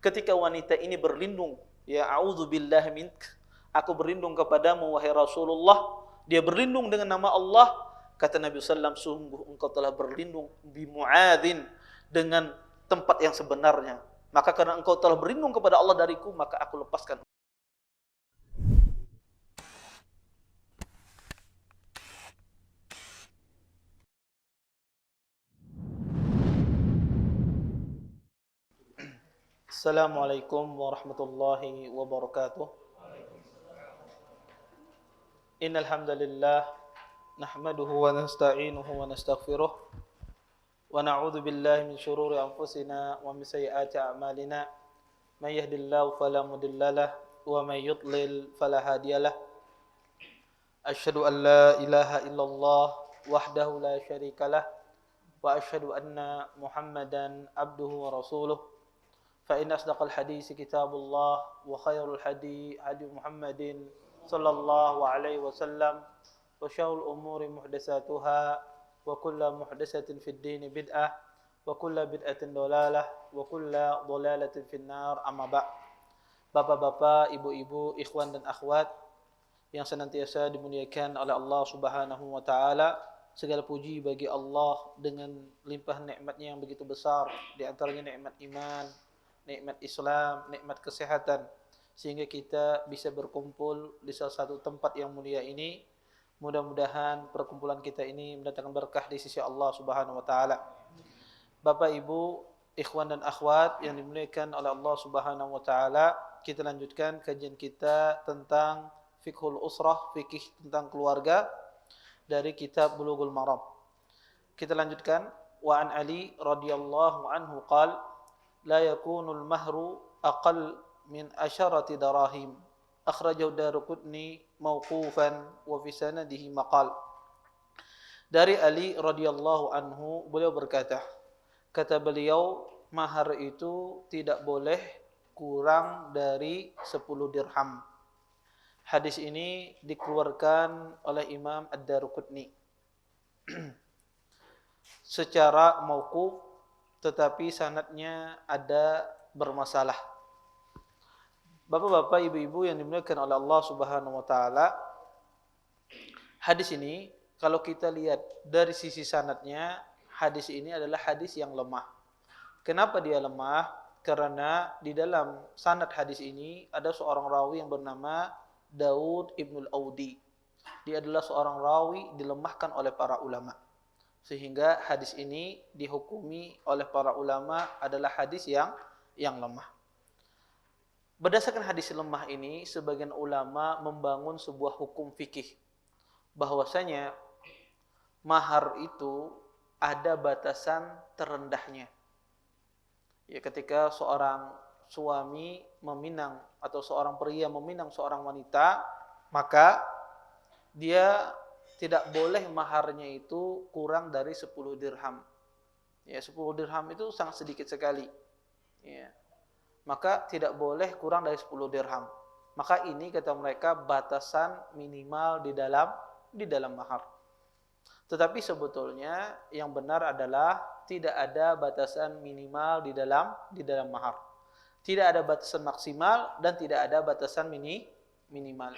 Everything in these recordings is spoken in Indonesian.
ketika wanita ini berlindung, ya a'udzubillahi mink, aku berlindung kepadamu wahai Rasulullah, dia berlindung dengan nama Allah, kata Nabi sallallahu alaihi wasallam, sungguh engkau telah berlindung bi Muadzin, dengan tempat yang sebenarnya. Maka karena engkau telah berlindung kepada Allah dariku, maka aku lepaskan. Assalamualaikum warahmatullahi wabarakatuh. Innal hamdalillah nahmaduhu wa nasta'inuhu wa nastaghfiruh wa na'udzu billahi min shururi anfusina wa min sayyiati a'malina. May yahdihillahu fala mudhillalah wa may yudlil fala hadiyalah. Asyhadu an la ilaha illallah wahdahu la syarikalah wa asyhadu anna Muhammadan abduhu wa rasuluh. Fa inna asdaqal hadits kitabullah wa khairul hadi hadi Muhammadin sallallahu alaihi wasallam wa syarrul umuri muhdatsatuha wa kullu muhdatsatin fid din bid'ah wa kullu bid'atin dhalalah wa kullu dhalalatin finnar. Amma ba'. Bapak-bapak, ibu-ibu, ikhwan dan akhwat yang senantiasa dimuliakan oleh Allah Subhanahu wa taala, segala puji bagi Allah dengan limpah nikmat-Nya yang begitu besar, di antaranya nikmat iman, nikmat Islam, nikmat kesehatan, sehingga kita bisa berkumpul di salah satu tempat yang mulia ini. Mudah-mudahan perkumpulan kita ini mendatangkan berkah di sisi Allah Subhanahu wa taala. Bapak, Ibu, ikhwan dan akhwat yang dimuliakan oleh Allah Subhanahu wa taala, kita lanjutkan kajian kita tentang fiqhul usrah, fikih tentang keluarga dari kitab Bulughul Maram. Kita lanjutkan, wa an Ali radhiyallahu anhu qala la yakunul mahru aqall min asharati darahim, akhrajahu Daruqutni mauqufan wa fi sanadihi maqal. Dari Ali radhiyallahu anhu, beliau berkata, kata beliau, mahar itu tidak boleh kurang dari 10 dirham. Hadis ini dikeluarkan oleh Imam Ad-Daruqutni secara mauquf, tetapi sanadnya ada bermasalah. Bapak-bapak, ibu-ibu yang dimuliakan oleh Allah Subhanahu wa taala, hadis ini kalau kita lihat dari sisi sanadnya, hadis ini adalah hadis yang lemah. Kenapa dia lemah? Karena di dalam sanad hadis ini ada seorang rawi yang bernama Daud ibnul Audi. Dia adalah seorang rawi dilemahkan oleh para ulama, sehingga hadis ini dihukumi oleh para ulama adalah hadis yang lemah. Berdasarkan hadis lemah ini, sebagian ulama membangun sebuah hukum fikih bahwasanya mahar itu ada batasan terendahnya. Ya, ketika seorang suami meminang atau seorang pria meminang seorang wanita, maka dia tidak boleh maharnya itu kurang dari 10 dirham. Ya, 10 dirham itu sangat sedikit sekali. Ya. Maka tidak boleh kurang dari 10 dirham. Maka ini kata mereka batasan minimal di dalam mahar. Tetapi sebetulnya yang benar adalah tidak ada batasan minimal di dalam mahar. Tidak ada batasan maksimal dan tidak ada batasan minimal.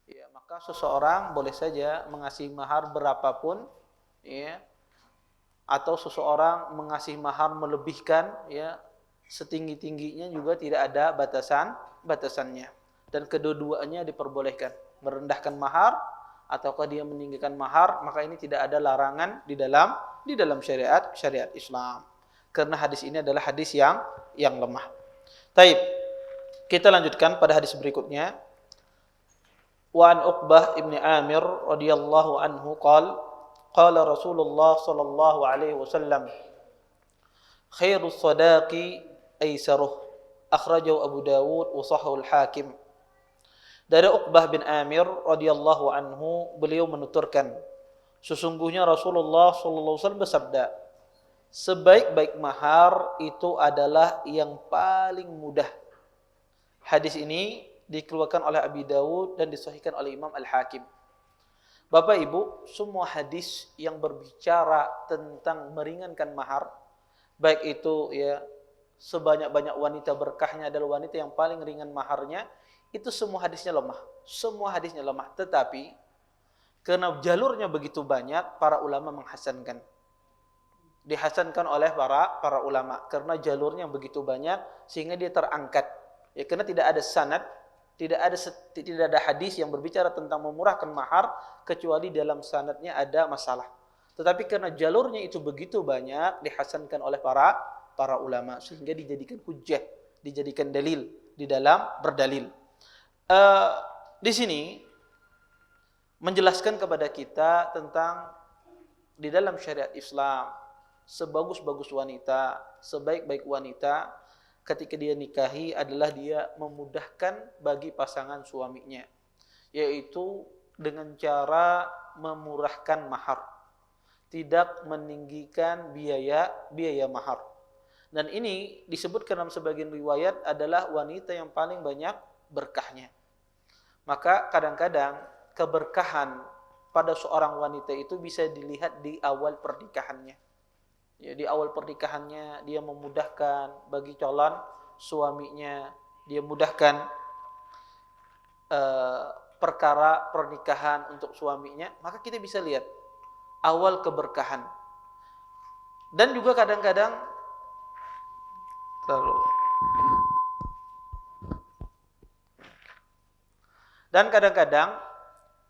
Ya, maka seseorang boleh saja mengasih mahar berapapun, ya, atau seseorang mengasih mahar melebihkan, ya, setinggi-tingginya juga tidak ada batasannya. Dan kedua-duanya diperbolehkan. Merendahkan mahar ataukah dia meninggikan mahar, maka ini tidak ada larangan di dalam syariat Islam. Karena hadis ini adalah hadis yang lemah. Taib. Kita lanjutkan pada hadis berikutnya. Wa an Uqbah ibn Amir radhiyallahu anhu qala qala Rasulullah sallallahu alaihi wasallam khairus sadaqi aisaruh, akhrajahu Abu Dawud wa sahhahu al-Hakim. Dari Uqbah bin Amir radhiyallahu anhu, beliau menuturkan, sesungguhnya Rasulullah sallallahu alaihi wasallam bersabda, sebaik-baik mahar itu adalah yang paling mudah. Hadis ini dikeluarkan oleh Abi Dawud dan disahihkan oleh Imam Al-Hakim. Bapak Ibu, semua hadis yang berbicara tentang meringankan mahar, baik itu ya sebanyak-banyak wanita berkahnya adalah wanita yang paling ringan maharnya, itu semua hadisnya lemah. Semua hadisnya lemah, tetapi karena jalurnya begitu banyak, para ulama menghasankan. Dihasankan oleh para ulama karena jalurnya yang begitu banyak sehingga dia terangkat. Ya, karena tidak ada sanad, tidak ada hadis yang berbicara tentang memurahkan mahar kecuali dalam sanadnya ada masalah. Tetapi karena jalurnya itu begitu banyak, dihasankan oleh para ulama sehingga dijadikan hujjah, dijadikan dalil di dalam berdalil. Di sini menjelaskan kepada kita tentang di dalam syariat Islam, sebagus-bagus wanita, sebaik-baik wanita, ketika dia nikahi adalah dia memudahkan bagi pasangan suaminya, yaitu dengan cara memurahkan mahar, tidak meninggikan biaya mahar. Dan ini disebutkan dalam sebagian riwayat adalah wanita yang paling banyak berkahnya. Maka kadang-kadang keberkahan pada seorang wanita itu bisa dilihat di awal pernikahannya. Ya, di awal pernikahannya dia memudahkan bagi calon suaminya, dia mudahkan perkara pernikahan untuk suaminya, maka kita bisa lihat awal keberkahan. Dan juga kadang-kadang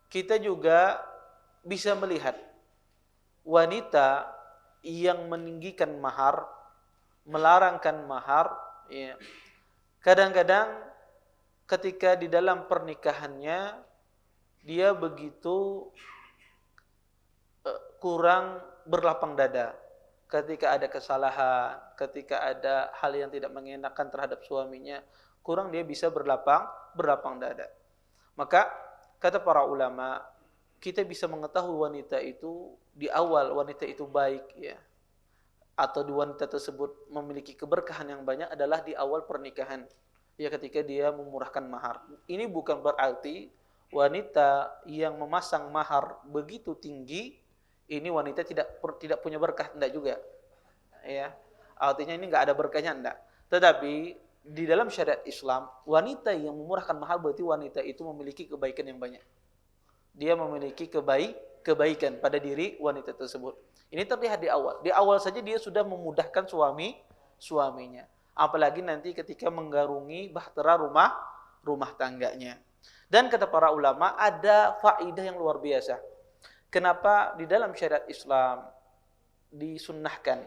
kita juga bisa melihat wanita yang meninggikan mahar, melarangkan mahar, ya. Kadang-kadang ketika di dalam pernikahannya dia begitu kurang berlapang dada. Ketika ada kesalahan, ketika ada hal yang tidak mengenakan terhadap suaminya, kurang dia bisa berlapang dada. Maka kata para ulama, kita bisa mengetahui wanita itu di awal wanita itu baik, ya, atau di wanita tersebut memiliki keberkahan yang banyak adalah di awal pernikahan, ya, ketika dia memurahkan mahar. Ini bukan berarti wanita yang memasang mahar begitu tinggi ini wanita tidak punya berkah, enggak juga, ya. Artinya ini enggak ada berkahnya, enggak. Tetapi di dalam syariat Islam, wanita yang memurahkan mahar berarti wanita itu memiliki kebaikan yang banyak. Dia memiliki kebaikan pada diri wanita tersebut. Ini terlihat di awal. Di awal saja dia sudah memudahkan suaminya. Apalagi nanti ketika menggarungi bahtera rumah tangganya. Dan kata para ulama ada faedah yang luar biasa. Kenapa di dalam syariat Islam disunnahkan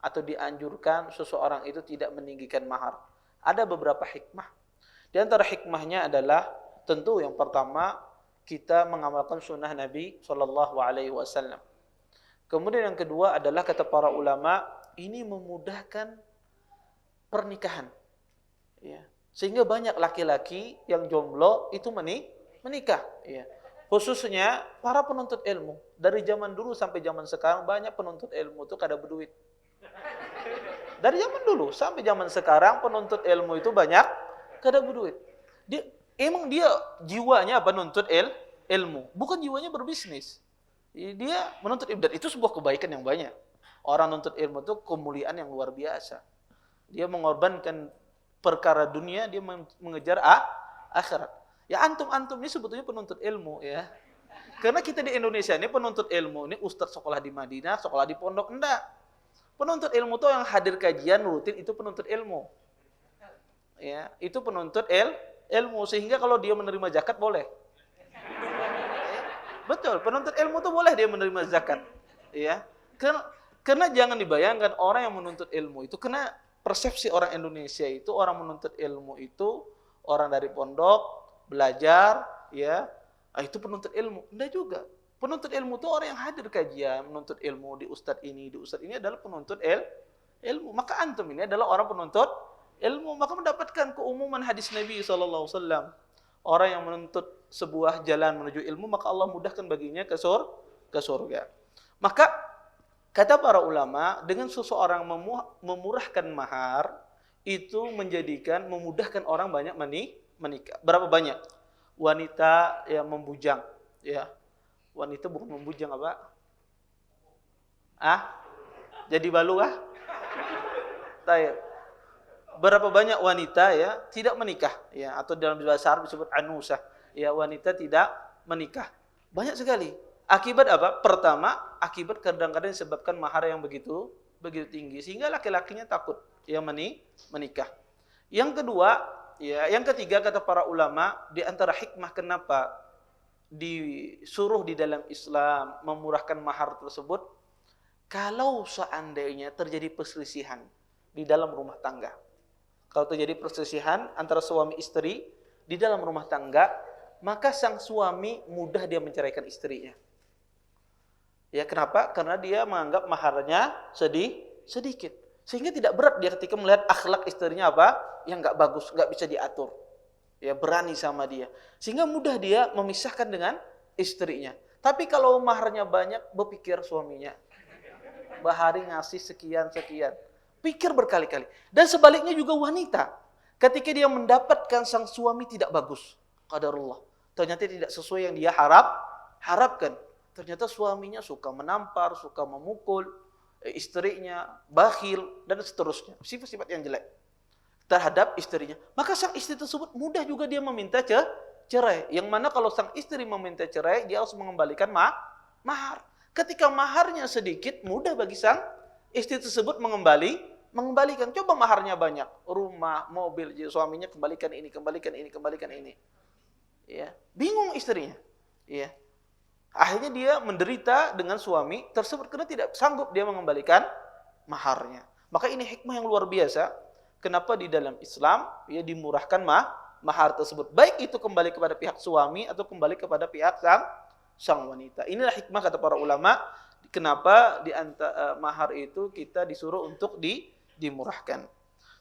atau dianjurkan seseorang itu tidak meninggikan mahar? Ada beberapa hikmah. Di antara hikmahnya adalah tentu yang pertama kita mengamalkan sunnah Nabi SAW. Kemudian yang kedua adalah kata para ulama ini memudahkan pernikahan, ya. Sehingga banyak laki-laki yang jomblo itu menikah, ya. Khususnya para penuntut ilmu. Dari zaman dulu sampai zaman sekarang banyak penuntut ilmu itu kada berduit. Dari zaman dulu sampai zaman sekarang penuntut ilmu itu banyak kada berduit. Emang dia jiwanya penuntut ilmu, bukan jiwanya berbisnis. Dia menuntut ilmu, dan itu sebuah kebaikan yang banyak. Orang menuntut ilmu itu kemuliaan yang luar biasa. Dia mengorbankan perkara dunia, dia mengejar akhirat. Ya antum ini sebetulnya penuntut ilmu, ya. Karena kita di Indonesia ini penuntut ilmu ini ustaz sekolah di Madinah, sekolah di pondok, enggak. Penuntut ilmu itu yang hadir kajian rutin itu penuntut ilmu. Ya, itu penuntut ilmu sehingga kalau dia menerima zakat boleh. Betul, penuntut ilmu itu boleh dia menerima zakat. Ya. Karena jangan dibayangkan orang yang menuntut ilmu itu, karena persepsi orang Indonesia itu orang menuntut ilmu itu orang dari pondok belajar, ya. Itu penuntut ilmu. Enggak juga. Penuntut ilmu itu orang yang hadir kajian, menuntut ilmu di ustadz ini adalah penuntut ilmu. Maka antum ini adalah orang penuntut ilmu, maka mendapatkan keumuman hadis Nabi SAW. Orang yang menuntut sebuah jalan menuju ilmu, maka Allah mudahkan baginya ke surga. Maka kata para ulama, dengan seseorang memurahkan mahar itu memudahkan orang banyak menikah. Berapa banyak wanita yang membujang, ya. Wanita bukan membujang apa? Jadi balu kah? Taib. berapa banyak wanita ya tidak menikah ya, atau dalam bahasa Arab disebut anusah ya, wanita tidak menikah. Banyak sekali. Akibat apa? Pertama, akibat kadang-kadang disebabkan mahar yang begitu tinggi sehingga laki-lakinya takut ya menikah. Yang kedua, ya, yang ketiga kata para ulama, di antara hikmah kenapa disuruh di dalam Islam memurahkan mahar tersebut, kalau seandainya terjadi perselisihan di dalam rumah tangga. Kalau terjadi perselisihan antara suami istri di dalam rumah tangga, maka sang suami mudah dia menceraikan istrinya. Ya, kenapa? Karena dia menganggap maharnya sedikit. Sehingga tidak berat dia ketika melihat akhlak istrinya apa? Yang enggak bagus, enggak bisa diatur. Ya, berani sama dia. Sehingga mudah dia memisahkan dengan istrinya. Tapi kalau maharnya banyak, berpikir suaminya, bahari ngasih sekian. Pikir berkali-kali. Dan sebaliknya juga wanita. Ketika dia mendapatkan sang suami tidak bagus, qadarullah, ternyata tidak sesuai yang dia harapkan. Ternyata suaminya suka menampar, suka memukul istrinya, bakhil, dan seterusnya. Sifat-sifat yang jelek terhadap istrinya. Maka sang istri tersebut mudah juga dia meminta cerai. Yang mana kalau sang istri meminta cerai, dia harus mengembalikan mahar. Ketika maharnya sedikit, mudah bagi sang istri tersebut mengembalikan. Coba maharnya banyak, rumah, mobil, jadi suaminya kembalikan ini. Ya, bingung istrinya. Ya. Akhirnya dia menderita dengan suami tersebut karena tidak sanggup dia mengembalikan maharnya. Maka ini hikmah yang luar biasa. Kenapa di dalam Islam ya dimurahkan mahar tersebut. Baik itu kembali kepada pihak suami atau kembali kepada pihak sang wanita. Inilah hikmah kata para ulama. Kenapa di antara mahar itu kita disuruh untuk dimurahkan.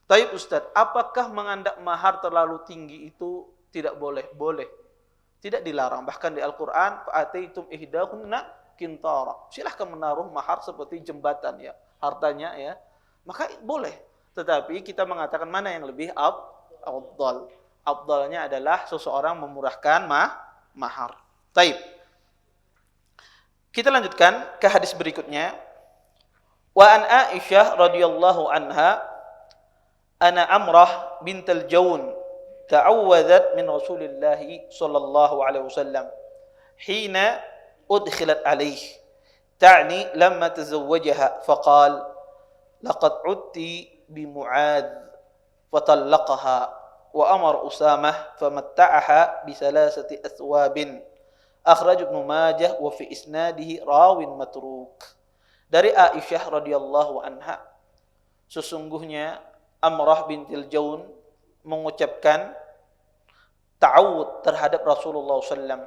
Taib Ustaz, apakah mengandak mahar terlalu tinggi itu tidak boleh? Boleh. Tidak dilarang. Bahkan di Al-Quran, fa'ataitum ihdahunna qintara. Silahkan menaruh mahar seperti jembatan ya, hartanya ya. Maka boleh. Tetapi kita mengatakan mana yang lebih afdal. Afdalnya adalah seseorang memurahkan mahar. Taib. Kita lanjutkan ke hadis berikutnya. Wa an Aisyah radhiyallahu anha ana Amrah bintul Jawn ta'awwadat min Rasulillah sallallahu alaihi wasallam hina udkhilat alayhi ta'ni lamma tazawwajaha faqal laqad udti bi Mu'adh fatallaqaha wa amara Usamah famatta'aha bi salasati athwabin. Akhraj Ibnu Majah wa fi isnadihi rawin matruk. Dari Aisyah radhiyallahu anha, sesungguhnya Amrah bintil Jawn mengucapkan ta'awud terhadap Rasulullah SAW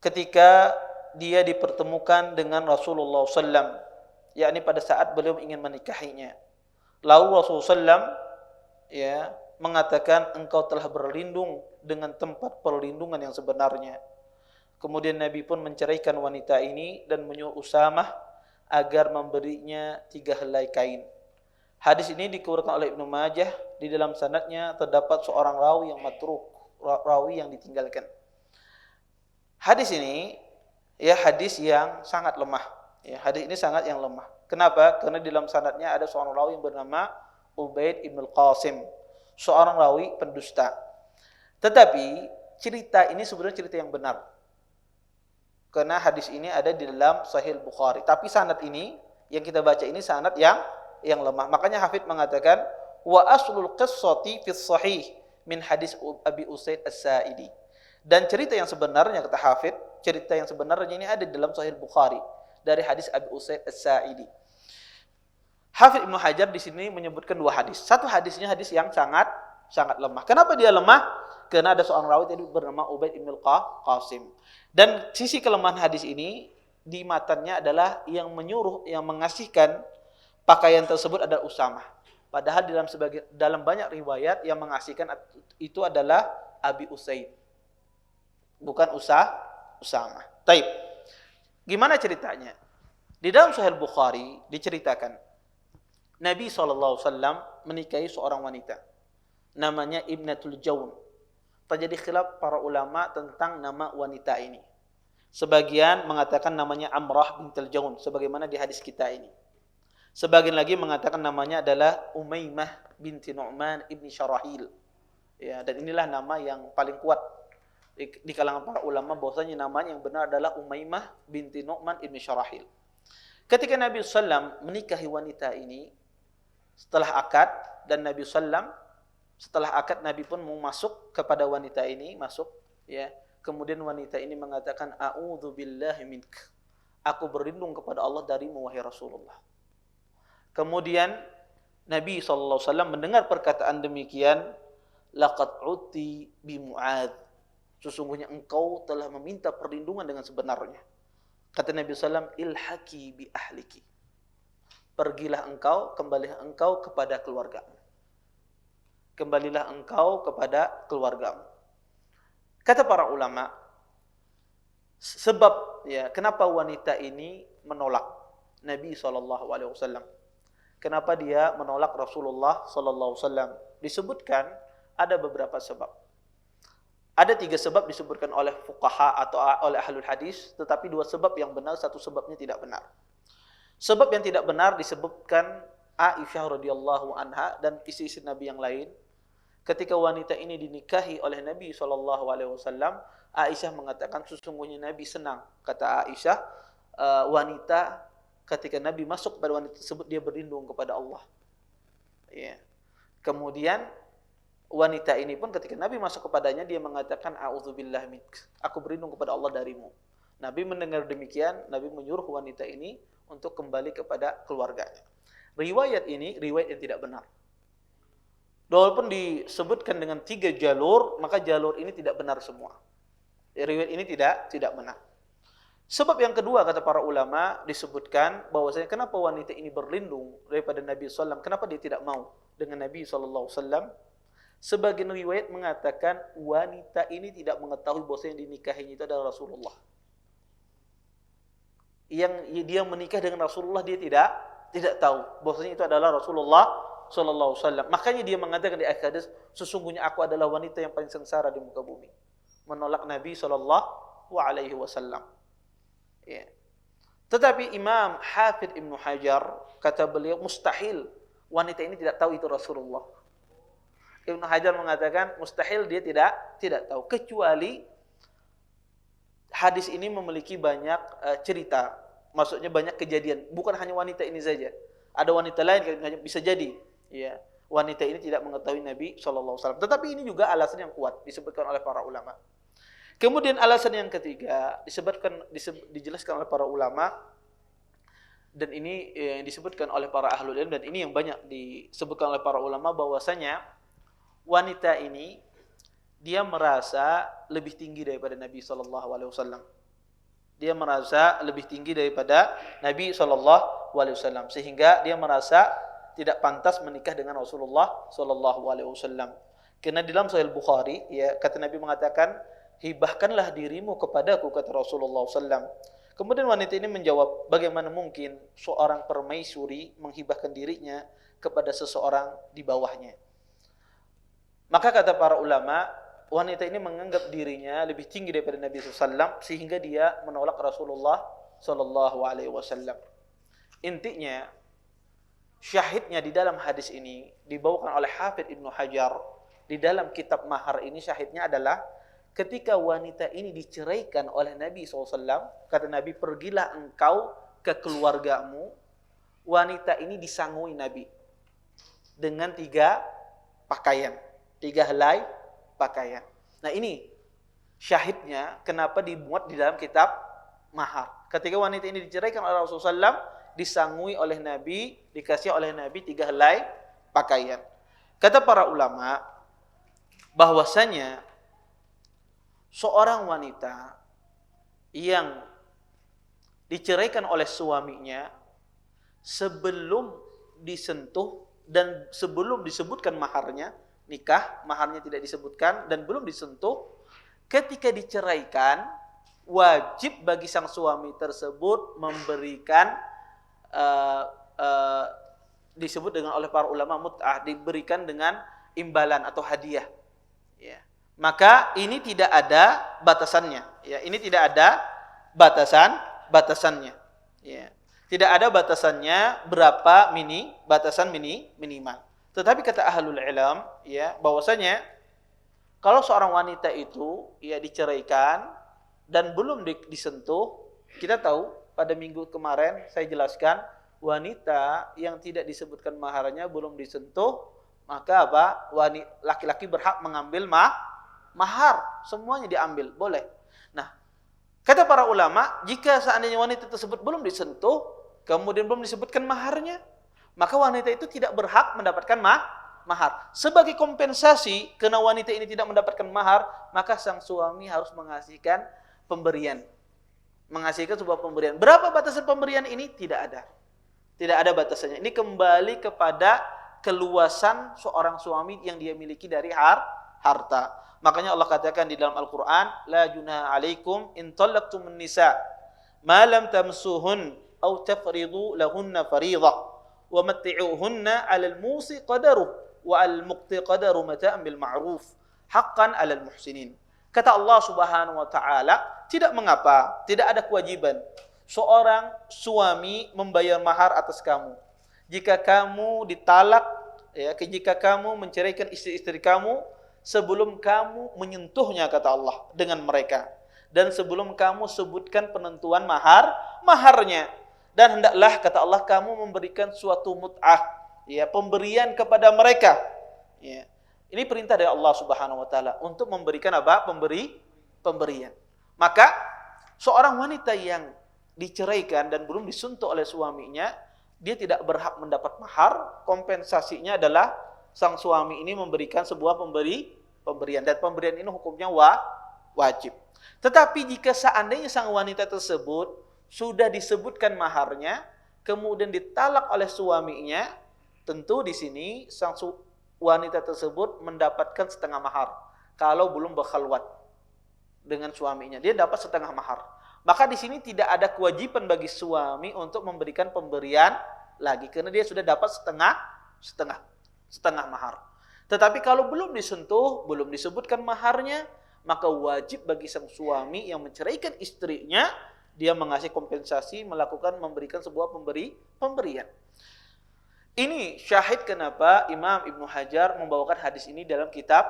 ketika dia dipertemukan dengan Rasulullah SAW, yakni pada saat beliau ingin menikahinya. Lalu Rasulullah SAW ya mengatakan, engkau telah berlindung dengan tempat perlindungan yang sebenarnya. Kemudian Nabi pun menceraikan wanita ini dan menyuruh Usamah agar memberinya 3 helai kain. Hadis ini dikeluarkan oleh Ibnu Majah. Di dalam sanadnya terdapat seorang rawi yang matruk, rawi yang ditinggalkan. Hadis ini ya hadis yang sangat lemah. Ya, hadis ini sangat yang lemah. Kenapa? Karena di dalam sanadnya ada seorang rawi yang bernama Ubaid ibn al-Qasim, seorang rawi pendusta. Tetapi cerita ini sebenarnya cerita yang benar. Karena hadis ini ada di dalam Sahih Bukhari. Tapi sanad ini yang kita baca ini sanad yang lemah. Makanya Hafidz mengatakan wa aslul qissati fi sahih min hadis Abi Usaid As-Sa'idi. Dan cerita yang sebenarnya kata Hafidz, cerita yang sebenarnya ini ada di dalam Sahih Bukhari dari hadis Abi Usaid As-Sa'idi. Hafidz Ibnu Hajar di sini menyebutkan 2 hadis. Satu hadisnya hadis yang sangat lemah. Kenapa dia lemah? Karena ada seorang rawi tadi bernama Ubaid ibn al-Qasim. Dan sisi kelemahan hadis ini di matanya adalah yang menyuruh, yang mengasihkan pakaian tersebut adalah Usamah. Padahal dalam banyak riwayat yang mengasihkan itu adalah Abi Usaid, bukan Usamah. Taib. Gimana ceritanya? Di dalam Sahih Bukhari diceritakan Nabi SAW menikahi seorang wanita namanya Ibnatul Jawn. Terjadi khilaf para ulama tentang nama wanita ini. Sebagian mengatakan namanya Amrah bintul Jawn sebagaimana di hadis kita ini. Sebagian lagi mengatakan namanya adalah Umaymah binti Nu'man ibni Syarahil. Ya, dan inilah nama yang paling kuat di kalangan para ulama, bahwasanya namanya yang benar adalah Umaymah binti Nu'man ibni Syarahil. Ketika Nabi SAW menikahi wanita ini setelah akad, dan Nabi SAW setelah akad Nabi pun mau masuk kepada wanita ini, masuk ya. Kemudian wanita ini mengatakan, a'udzu billahi mink. Aku berlindung kepada Allah darimu wahai Rasulullah. Kemudian Nabi SAW mendengar perkataan demikian, laqad uti bi Mu'adz. Sesungguhnya engkau telah meminta perlindungan dengan sebenarnya. Kata Nabi SAW, ilhaqi bi ahliki. Pergilah engkau, kembalilah engkau kepada keluargamu. Kembalilah engkau kepada keluargamu. Kata para ulama, sebab ya kenapa wanita ini menolak Nabi SAW. Kenapa dia menolak Rasulullah SAW? Disebutkan ada beberapa sebab. Ada 3 sebab disebutkan oleh fuqaha atau oleh ahlul hadis, tetapi 2 sebab yang benar, 1 sebabnya tidak benar. Sebab yang tidak benar disebutkan Aisyah radhiyallahu anha dan istri-istri Nabi yang lain. Ketika wanita ini dinikahi oleh Nabi SAW, Aisyah mengatakan sesungguhnya Nabi senang. Kata Aisyah, wanita ketika Nabi masuk kepada wanita tersebut dia berlindung kepada Allah. Ya. Kemudian wanita ini pun ketika Nabi masuk kepadanya dia mengatakan a'udzubillahi mink. Aku berlindung kepada Allah darimu. Nabi mendengar demikian, Nabi menyuruh wanita ini untuk kembali kepada keluarganya. Riwayat ini riwayat yang tidak benar. Walaupun disebutkan dengan 3 jalur, maka jalur ini tidak benar semua. Riwayat ini tidak benar. Sebab yang kedua kata para ulama disebutkan bahwasanya kenapa wanita ini berlindung daripada Nabi SAW, kenapa dia tidak mau dengan Nabi SAW? Sebagian riwayat mengatakan wanita ini tidak mengetahui bahwasanya yang dinikahinya itu adalah Rasulullah. Yang dia menikah dengan Rasulullah dia tidak tahu bahwasanya itu adalah Rasulullah sallallahu alaihi wasallam. Makanya dia mengatakan di akhir hadis, sesungguhnya aku adalah wanita yang paling sengsara di muka bumi. Menolak Nabi sallallahu alaihi wasallam. Ya. Tetapi Imam Hafidz Ibnu Hajar kata beliau mustahil wanita ini tidak tahu itu Rasulullah. Ibnu Hajar mengatakan mustahil dia tidak tahu, kecuali hadis ini memiliki banyak cerita. Maksudnya banyak kejadian, bukan hanya wanita ini saja. Ada wanita lain bisa jadi ya, wanita ini tidak mengetahui Nabi SAW. Tetapi ini juga alasan yang kuat disebutkan oleh para ulama. Kemudian alasan yang ketiga dijelaskan oleh para ulama, dan ini yang disebutkan oleh para ahlul ilm, dan ini yang banyak disebutkan oleh para ulama, bahwasanya wanita ini dia merasa lebih tinggi daripada Nabi SAW. Dia merasa lebih tinggi daripada Nabi SAW, sehingga dia merasa tidak pantas menikah dengan Rasulullah SAW. Karena di dalam Sahih Bukhari, ya, kata Nabi mengatakan, hibahkanlah dirimu kepadaku, kata Rasulullah SAW. Kemudian wanita ini menjawab, bagaimana mungkin seorang permaisuri menghibahkan dirinya kepada seseorang di bawahnya? Maka kata para ulama, wanita ini menganggap dirinya lebih tinggi daripada Nabi SAW, sehingga dia menolak Rasulullah SAW. Intinya, syahidnya di dalam hadis ini dibawakan oleh Hafidz Ibnu Hajar di dalam kitab Mahar ini, syahidnya adalah ketika wanita ini diceraikan oleh Nabi SAW, kata Nabi, pergilah engkau ke keluargamu. Wanita ini disangui Nabi dengan 3 pakaian, 3 helai pakaian. Nah ini syahidnya kenapa dimuat di dalam kitab Mahar. Ketika wanita ini diceraikan oleh Rasulullah SAW, disangui oleh Nabi, dikasih oleh Nabi 3 helai pakaian. Kata para ulama bahwasanya seorang wanita yang diceraikan oleh suaminya sebelum disentuh dan sebelum disebutkan maharnya, nikah, maharnya tidak disebutkan dan belum disentuh, ketika diceraikan wajib bagi sang suami tersebut memberikan disebut dengan oleh para ulama mut'ah, diberikan dengan imbalan atau hadiah. Ya. Maka ini tidak ada batasannya. Ya, ini tidak ada batasannya. Ya. Tidak ada batasannya berapa batasan minimal. Tetapi kata ahlul ilm ya bahwasanya kalau seorang wanita itu ya diceraikan dan belum disentuh, kita tahu pada minggu kemarin saya jelaskan wanita yang tidak disebutkan maharnya belum disentuh, maka apa? Laki-laki berhak mengambil mahar, semuanya diambil, boleh. Nah, kata para ulama, jika seandainya wanita tersebut belum disentuh, kemudian belum disebutkan maharnya, maka wanita itu tidak berhak mendapatkan mahar. Sebagai kompensasi karena wanita ini tidak mendapatkan mahar, maka sang suami harus mengasihkan pemberian. Mengasihkan sebuah pemberian. Berapa batasan pemberian ini? Tidak ada. Tidak ada batasannya. Ini kembali kepada keluasan seorang suami yang dia miliki dari harta. Makanya Allah katakan di dalam Al-Quran, La junaha alaikum in talaqtumun nisa ma lam tamsuhun aw tafridu lahunna fariḍah wa matti'uhunna 'alal musi qadaruh wa al-muqti qadaru mata'an bil ma'ruf haqqan 'alal muhsinin. Kata Allah Subhanahu wa taala, tidak mengapa, tidak ada kewajiban seorang suami membayar mahar atas kamu. Jika kamu ditalak, ya, jika kamu menceraikan istri-istri kamu sebelum kamu menyentuhnya, kata Allah, dengan mereka, dan sebelum kamu sebutkan penentuan maharnya. Dan hendaklah, kata Allah, kamu memberikan suatu mut'ah, ya, pemberian kepada mereka. Ya. Ini perintah dari Allah Subhanahu wa taala untuk memberikan apa? Pemberian. Maka seorang wanita yang diceraikan dan belum disentuh oleh suaminya, dia tidak berhak mendapat mahar. Kompensasinya adalah sang suami ini memberikan sebuah pemberian, dan pemberian ini hukumnya wajib. Tetapi jika seandainya sang wanita tersebut sudah disebutkan maharnya, kemudian ditalak oleh suaminya, tentu di sini sang wanita tersebut mendapatkan setengah mahar. Kalau belum berkhalwat dengan suaminya, dia dapat setengah mahar. Maka di sini tidak ada kewajiban bagi suami untuk memberikan pemberian lagi, karena dia sudah dapat setengah mahar. Tetapi kalau belum disentuh, belum disebutkan maharnya, maka wajib bagi sang suami yang menceraikan istrinya, dia mengasih kompensasi, memberikan sebuah pemberian. Ini syahid kenapa Imam Ibnu Hajar membawakan hadis ini dalam kitab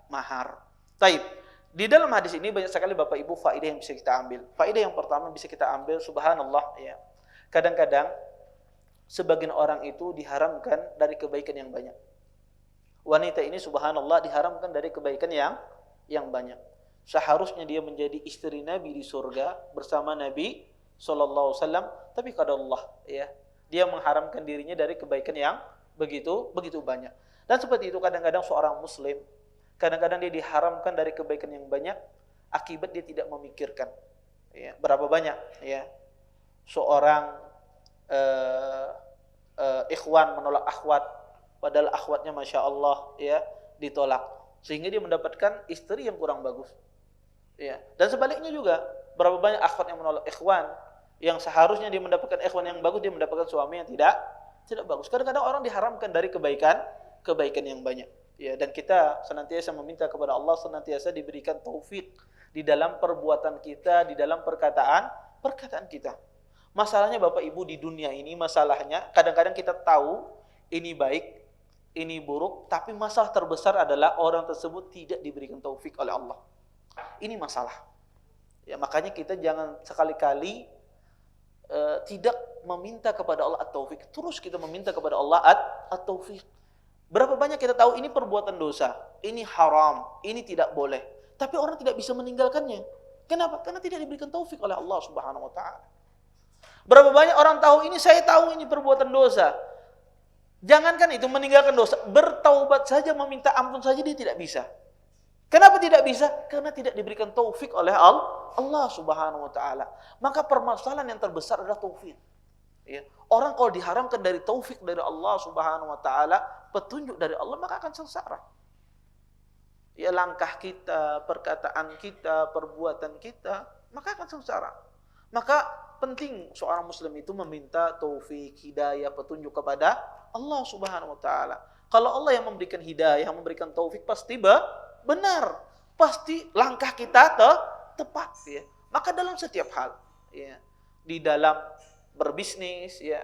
mahar. Taib. Di dalam hadis ini banyak sekali Bapak Ibu faedah yang bisa kita ambil. Faedah yang pertama bisa kita ambil, subhanallah ya. Kadang-kadang sebagian orang itu diharamkan dari kebaikan yang banyak. Wanita ini subhanallah diharamkan dari kebaikan yang banyak. Seharusnya dia menjadi istri Nabi di surga bersama Nabi sallallahu alaihi wasallam, tapi kata Allah ya, dia mengharamkan dirinya dari kebaikan yang begitu banyak. Dan seperti itu kadang-kadang seorang muslim, kadang-kadang dia diharamkan dari kebaikan yang banyak akibat dia tidak memikirkan ya, berapa banyak ya seorang ikhwan menolak akhwat, padahal akhwatnya Masya Allah ya ditolak, sehingga dia mendapatkan istri yang kurang bagus ya. Dan sebaliknya juga, berapa banyak akhwat yang menolak ikhwan, yang seharusnya dia mendapatkan ikhwan yang bagus, dia mendapatkan suami yang tidak bagus. Kadang-kadang orang diharamkan dari kebaikan yang banyak ya. Dan kita senantiasa meminta kepada Allah senantiasa diberikan taufik di dalam perbuatan kita, di dalam perkataan kita. Masalahnya Bapak Ibu di dunia ini, masalahnya kadang-kadang kita tahu ini baik, ini buruk, tapi masalah terbesar adalah orang tersebut tidak diberikan taufik oleh Allah. Ini masalah. Ya, makanya kita jangan sekali-kali tidak meminta kepada Allah at-taufik. Terus kita meminta kepada Allah at-taufik. Berapa banyak kita tahu ini perbuatan dosa, ini haram, ini tidak boleh, tapi orang tidak bisa meninggalkannya. Kenapa? Karena tidak diberikan taufik oleh Allah Subhanahu wa taala. Berapa banyak orang tahu ini, saya tahu ini perbuatan dosa. Jangankan itu meninggalkan dosa, bertaubat saja, meminta ampun saja dia tidak bisa. Kenapa tidak bisa? Karena tidak diberikan taufik oleh Allah Subhanahu wa taala. Maka permasalahan yang terbesar adalah taufik. Ya. Orang kalau diharamkan dari taufik dari Allah Subhanahu wa taala, petunjuk dari Allah, maka akan sengsara. Ya, langkah kita, perkataan kita, perbuatan kita, maka akan sengsara. Maka penting seorang muslim itu meminta taufik, hidayah, petunjuk kepada Allah Subhanahu wa taala. Kalau Allah yang memberikan hidayah, memberikan taufik, pasti benar, pasti langkah kita tepat ya. Maka dalam setiap hal ya, di dalam berbisnis, ya,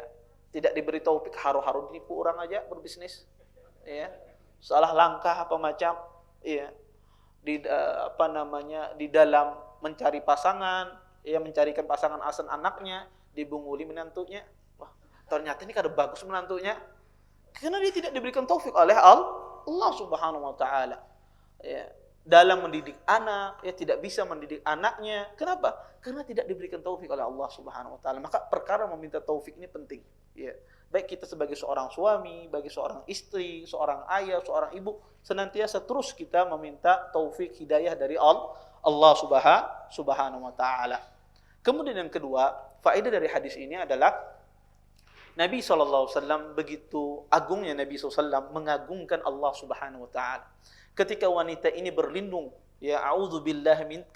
tidak diberi taufik, haru-haru ditipu orang aja berbisnis, ya, salah langkah apa macam, ya, di dalam mencari pasangan, ya, mencarikan pasangan asan anaknya, dibunguli menantunya, wah, ternyata ini kada bagus menantunya, karena dia tidak diberikan taufik oleh Allah Subhanahu wa taala. Ya, dalam mendidik anak, ya, tidak bisa mendidik anaknya. Kenapa? Karena tidak diberikan taufik oleh Allah Subhanahu wa taala. Maka perkara meminta taufik ini penting, ya. Baik kita sebagai seorang suami, bagi seorang istri, seorang ayah, seorang ibu, senantiasa terus kita meminta taufik hidayah dari Allah Subhanahu wa taala. Kemudian yang kedua, faedah dari hadis ini adalah Nabi SAW, begitu agungnya Nabi SAW mengagungkan Allah Subhanahu wa taala. Ketika wanita ini berlindung, ya, a'udzubillahi mink,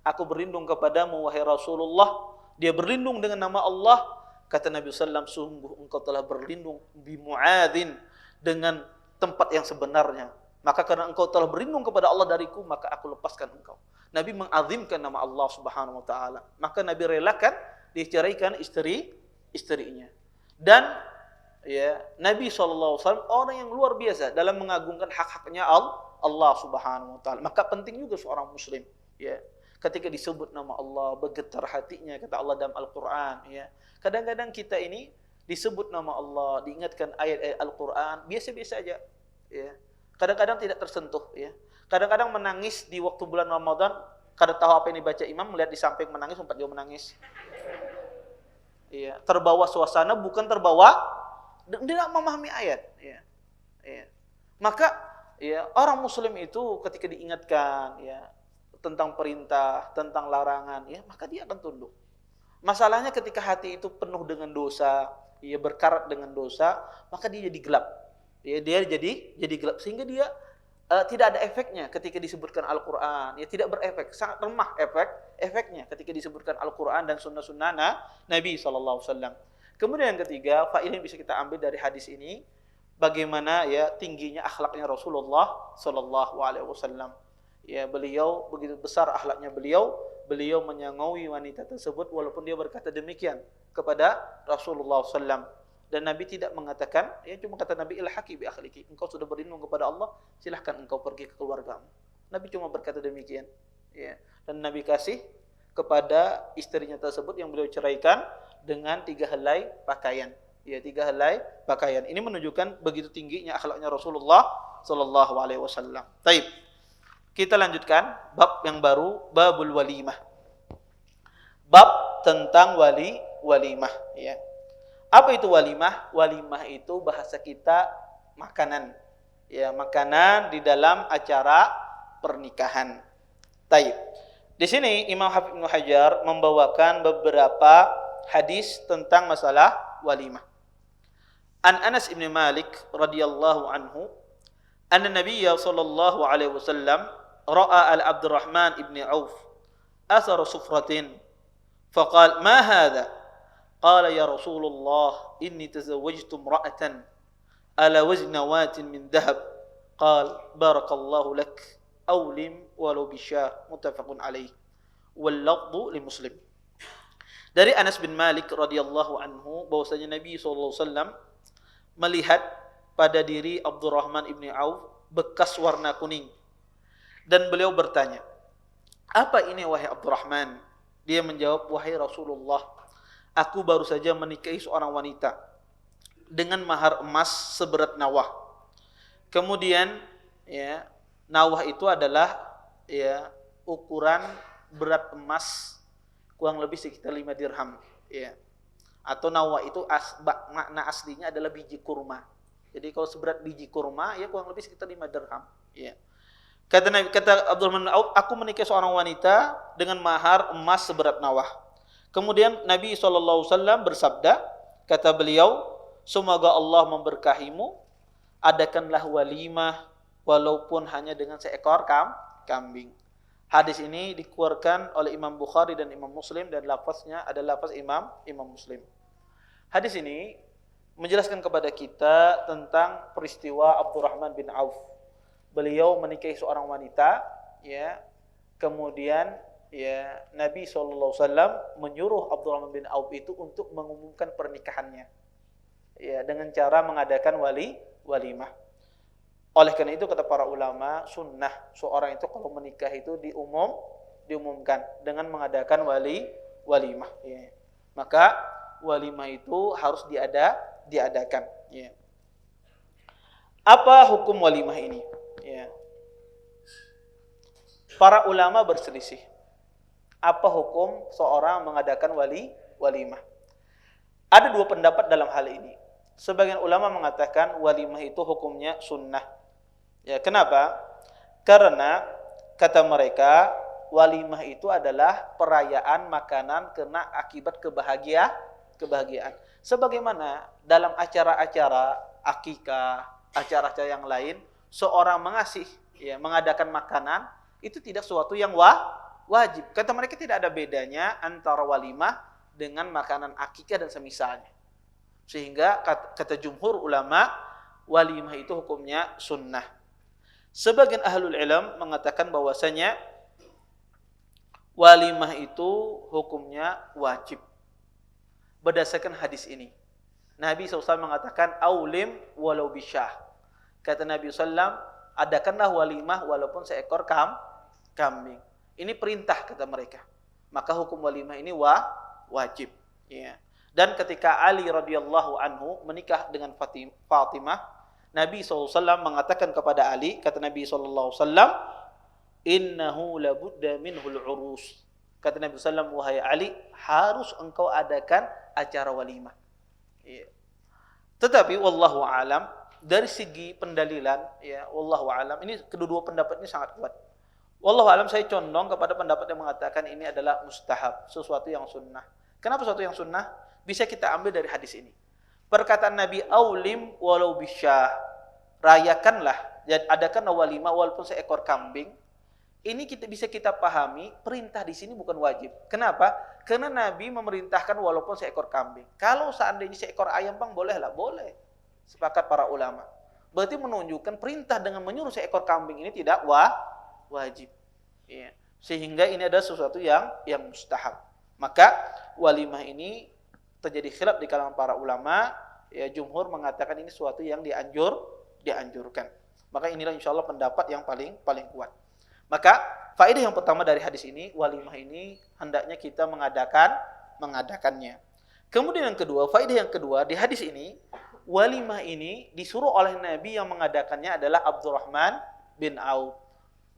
aku berlindung kepadamu wahai Rasulullah, dia berlindung dengan nama Allah, kata Nabi SAW, sungguh engkau telah berlindung bi Mu'adzin, dengan tempat yang sebenarnya. Maka karena engkau telah berlindung kepada Allah dariku, maka aku lepaskan engkau. Nabi mengazimkan nama Allah Subhanahu wa taala. Maka Nabi relakan diceraikan istrinya. Dan, ya, Nabi SAW orang yang luar biasa dalam mengagungkan hak-haknya Allah Subhanahu wa taala. Maka penting juga seorang muslim, ya, ketika disebut nama Allah bergetar hatinya, kata Allah dalam Al-Qur'an, ya. Kadang-kadang kita ini disebut nama Allah, diingatkan ayat-ayat Al-Qur'an, biasa-biasa aja, ya. Kadang-kadang tidak tersentuh, ya. Kadang-kadang menangis di waktu bulan Ramadan, kada tahu apa yang dibaca imam, melihat di samping menangis, sempat dia menangis. Ya, terbawa suasana, bukan terbawa tidak memahami ayat, ya. Ya. Maka, ya, orang muslim itu ketika diingatkan, ya, tentang perintah, tentang larangan, ya, maka dia akan tunduk. Masalahnya ketika hati itu penuh dengan dosa, ya, berkarat dengan dosa, maka dia jadi gelap. Ya, dia jadi gelap sehingga dia tidak ada efeknya ketika disebutkan Al-Qur'an, ya, tidak berefek, sangat lemah efeknya ketika disebutkan Al-Qur'an dan sunnah-sunnah Nabi sallallahu alaihi wasallam. Kemudian yang ketiga, faedah yang bisa kita ambil dari hadis ini, bagaimana, ya, tingginya akhlaknya Rasulullah sallallahu alaihi wasallam. Ya, beliau begitu besar akhlaknya beliau menyangaui wanita tersebut walaupun dia berkata demikian kepada Rasulullah sallallahu. Dan Nabi tidak mengatakan, ya, cuma kata Nabi, ilhaqi bi akhliki, engkau sudah berlindung kepada Allah, silahkan engkau pergi ke keluargamu. Nabi cuma berkata demikian, ya. Dan Nabi kasih kepada istrinya tersebut yang beliau ceraikan dengan 3 helai pakaian, ya, 3 helai pakaian. Ini menunjukkan begitu tingginya akhlaknya Rasulullah sallallahu alaihi wasallam. Baik. Kita lanjutkan bab yang baru, babul walimah. Bab tentang walimah, ya. Apa itu walimah? Walimah itu bahasa kita makanan, ya, makanan di dalam acara pernikahan. Taib. Di sini Imam Hafidz Ibnu Hajar membawakan beberapa hadis tentang masalah walimah. An Anas bin Malik radhiyallahu anhu, anna Nabiyya sallallahu alaihi wasallam ra'a al-Abdurrahman ibn Auf athar sufratin faqala ma hadha? Qala ya Rasulullah inni tazawwajtu imra'atan ala wajhi nawatin min dhahab. Qala barakallahu lak awlim walau bisyah, muttafaqun alaih, wal lafdhu li Muslim. Dari Anas bin Malik radhiyallahu anhu bahwasanya Nabi sallallahu alaihi wasallam melihat pada diri Abdurrahman ibn Auf bekas warna kuning dan beliau bertanya, "Apa ini wahai Abdurrahman?" Dia menjawab, "Wahai Rasulullah, aku baru saja menikahi seorang wanita dengan mahar emas seberat nawah." Kemudian, ya, nawah itu adalah, ya, ukuran berat emas kurang lebih sekitar 5 dirham, ya. Atau nawah itu makna aslinya adalah biji kurma. Jadi kalau seberat biji kurma, ya, kurang lebih sekitar 5 dirham, ya. Kata Abdurrahman bin Auf, aku menikahi seorang wanita dengan mahar emas seberat nawah. Kemudian Nabi SAW bersabda, kata beliau, semoga Allah memberkahimu, adakanlah walimah walaupun hanya dengan seekor kambing. Hadis ini dikeluarkan oleh Imam Bukhari dan Imam Muslim dan lafaznya adalah lafaz Imam Muslim. Hadis ini menjelaskan kepada kita tentang peristiwa Abdurrahman bin Auf. Beliau menikahi seorang wanita, ya. Kemudian ya Nabi SAW menyuruh Abdurrahman bin Auf itu untuk mengumumkan pernikahannya, ya dengan cara mengadakan walimah. Oleh karena itu kata para ulama, sunnah seorang itu kalau menikah itu diumumkan dengan mengadakan walimah. Ya. Maka walimah itu harus diadakan. Ya. Apa hukum walimah ini? Ya. Para ulama berselisih. Apa hukum seorang mengadakan walimah? Ada dua pendapat dalam hal ini. Sebagian ulama mengatakan walimah itu hukumnya sunnah. Ya, kenapa? Karena kata mereka walimah itu adalah perayaan makanan karena akibat kebahagiaan. Sebagaimana dalam acara-acara akikah, acara-acara yang lain, seorang mengasih, ya, mengadakan makanan itu tidak sesuatu yang wajib. Kata mereka tidak ada bedanya antara walimah dengan makanan akikah dan semisalnya. Sehingga kata jumhur ulama, walimah itu hukumnya sunnah. Sebagian ahlul ilm mengatakan bahwasanya walimah itu hukumnya wajib. Berdasarkan hadis ini. Nabi SAW mengatakan, aulim walau bisyah. Kata Nabi SAW, adakanlah walimah walaupun seekor kambing. Ini perintah kata mereka. Maka hukum walimah ini wajib. Ya. Dan ketika Ali radhiyallahu anhu menikah dengan Fatimah, Nabi SAW mengatakan kepada Ali, kata Nabi SAW, innahu labudda minhul urus. Kata Nabi SAW, wahai Ali, harus engkau adakan acara walimah. Ya. Tetapi wallahu alam, dari segi pendalilan, ya, wallahu alam, ini kedua pendapat ini sangat kuat. Wallahu alam, saya condong kepada pendapat yang mengatakan ini adalah mustahab, sesuatu yang sunnah. Kenapa sesuatu yang sunnah? Bisa kita ambil dari hadis ini. Perkataan Nabi, aulim walau bisyah, rayakanlah, adakanlah walimah walaupun seekor kambing. Ini bisa kita pahami, perintah di sini bukan wajib. Kenapa? Karena Nabi memerintahkan walaupun seekor kambing. Kalau seandainya seekor ayam, bang, bolehlah, boleh. Sepakat para ulama. Berarti menunjukkan perintah dengan menyuruh seekor kambing ini tidak wajib. Ya. Sehingga ini adalah sesuatu yang mustahab. Maka walimah ini terjadi khilaf di kalangan para ulama, ya, jumhur mengatakan ini sesuatu yang dianjurkan. Maka inilah insyaallah pendapat yang paling kuat. Maka faedah yang pertama dari hadis ini, walimah ini hendaknya kita mengadakannya. Kemudian yang kedua, faedah yang kedua di hadis ini, walimah ini disuruh oleh Nabi yang mengadakannya adalah Abdurrahman bin Auf.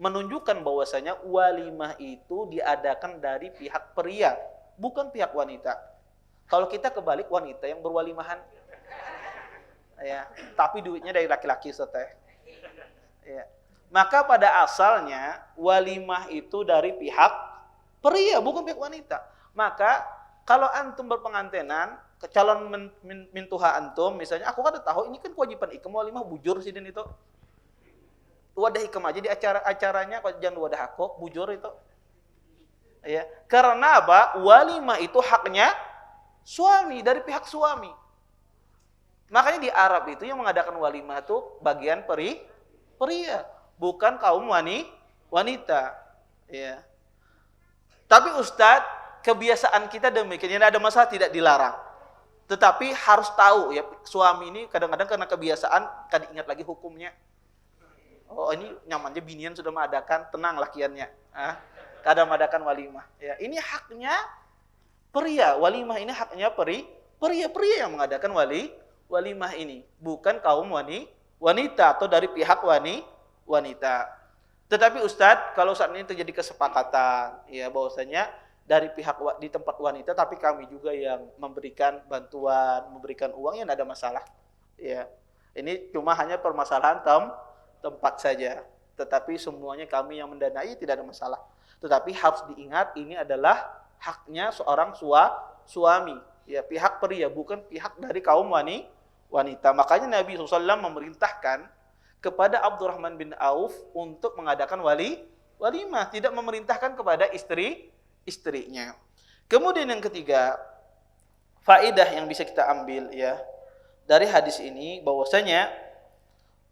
Menunjukkan bahwasanya walimah itu diadakan dari pihak pria, bukan pihak wanita. Kalau kita kebalik, wanita yang berwalimahan, ya, tapi duitnya dari laki-laki, Ustaz. Ya. Maka pada asalnya walimah itu dari pihak pria, bukan pihak wanita. Maka kalau antum berpengantenan, ke calon mintuha antum, misalnya, aku kan udah tahu ini kan kewajiban ikam walimah bujur sidin itu. Wadah ikam aja di acaranya, jangan wadah aku bujur itu. Ya, karena apa? Walimah itu haknya suami, dari pihak suami. Makanya di Arab itu yang mengadakan walimah itu bagian pria, bukan kaum wanita. Ya. Tapi Ustadz, kebiasaan kita demikian, ada masalah, tidak dilarang. Tetapi harus tahu ya, suami ini kadang-kadang karena kebiasaan kan ingat lagi hukumnya. Oh, ini nyamannya binian sudah mengadakan, tenang lakiannya. Kadang mengadakan walimah. Ya, ini haknya pria, walimah ini haknya pria yang mengadakan walimah ini, bukan kaum wanita atau dari pihak wanita. Tetapi Ustadz, kalau saat ini terjadi kesepakatan, ya bahwasanya dari pihak di tempat wanita, tapi kami juga yang memberikan bantuan, memberikan uang, ya tidak ada masalah. Ya, ini cuma hanya permasalahan tempat saja. Tetapi semuanya kami yang mendanai, tidak ada masalah. Tetapi harus diingat, ini adalah haknya seorang suami, ya, pihak pria, bukan pihak dari kaum wanita. Makanya Nabi SAW memerintahkan kepada Abdurrahman bin Auf untuk mengadakan walimah, tidak memerintahkan kepada istrinya. Kemudian yang ketiga, faedah yang bisa kita ambil ya dari hadis ini, bahwasanya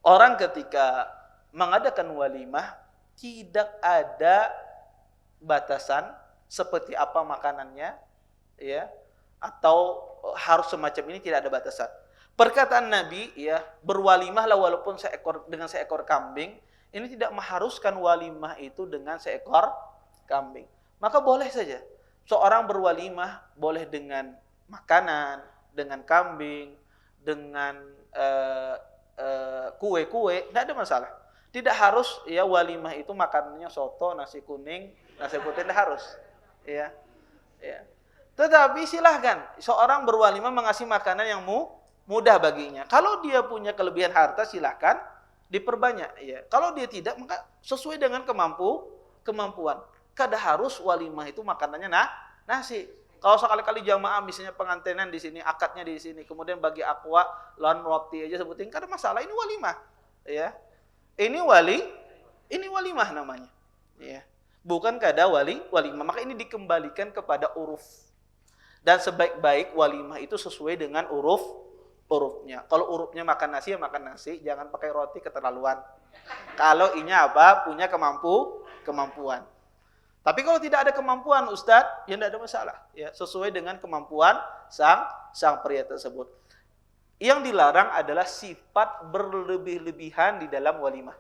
orang ketika mengadakan walimah tidak ada batasan seperti apa makanannya, ya, atau harus semacam ini, tidak ada batasan. Perkataan Nabi, ya, berwalimahlah walaupun dengan seekor kambing, ini tidak mengharuskan walimah itu dengan seekor kambing. Maka boleh saja seorang berwalimah, boleh dengan makanan, dengan kambing, dengan kue-kue, tidak ada masalah. Tidak harus ya walimah itu makanannya soto, nasi kuning, nasi putih, tidak harus. Ya, ya. Tetapi silahkan seorang berwalimah mengasih makanan yang mudah baginya. Kalau dia punya kelebihan harta, silahkan diperbanyak. Ya. Kalau dia tidak, maka sesuai dengan kemampuan. Kada harus walimah itu makanannya nasi. Kalau sekali-kali jamaah misalnya pengantinan di sini, akadnya di sini, kemudian bagi aqua, lawan roti aja sebutin, kada masalah, ini walimah. Ya. Ini walimah namanya. Ya. Bukan kada walimah. Maka ini dikembalikan kepada uruf. Dan sebaik-baik walimah itu sesuai dengan urufnya. Kalau urufnya makan nasi, ya makan nasi, jangan pakai roti keterlaluan. Kalau ini apa? Punya kemampuan. Tapi kalau tidak ada kemampuan, Ustadz, ya tidak ada masalah. Ya, sesuai dengan kemampuan sang pria tersebut. Yang dilarang adalah sifat berlebih-lebihan di dalam walimah.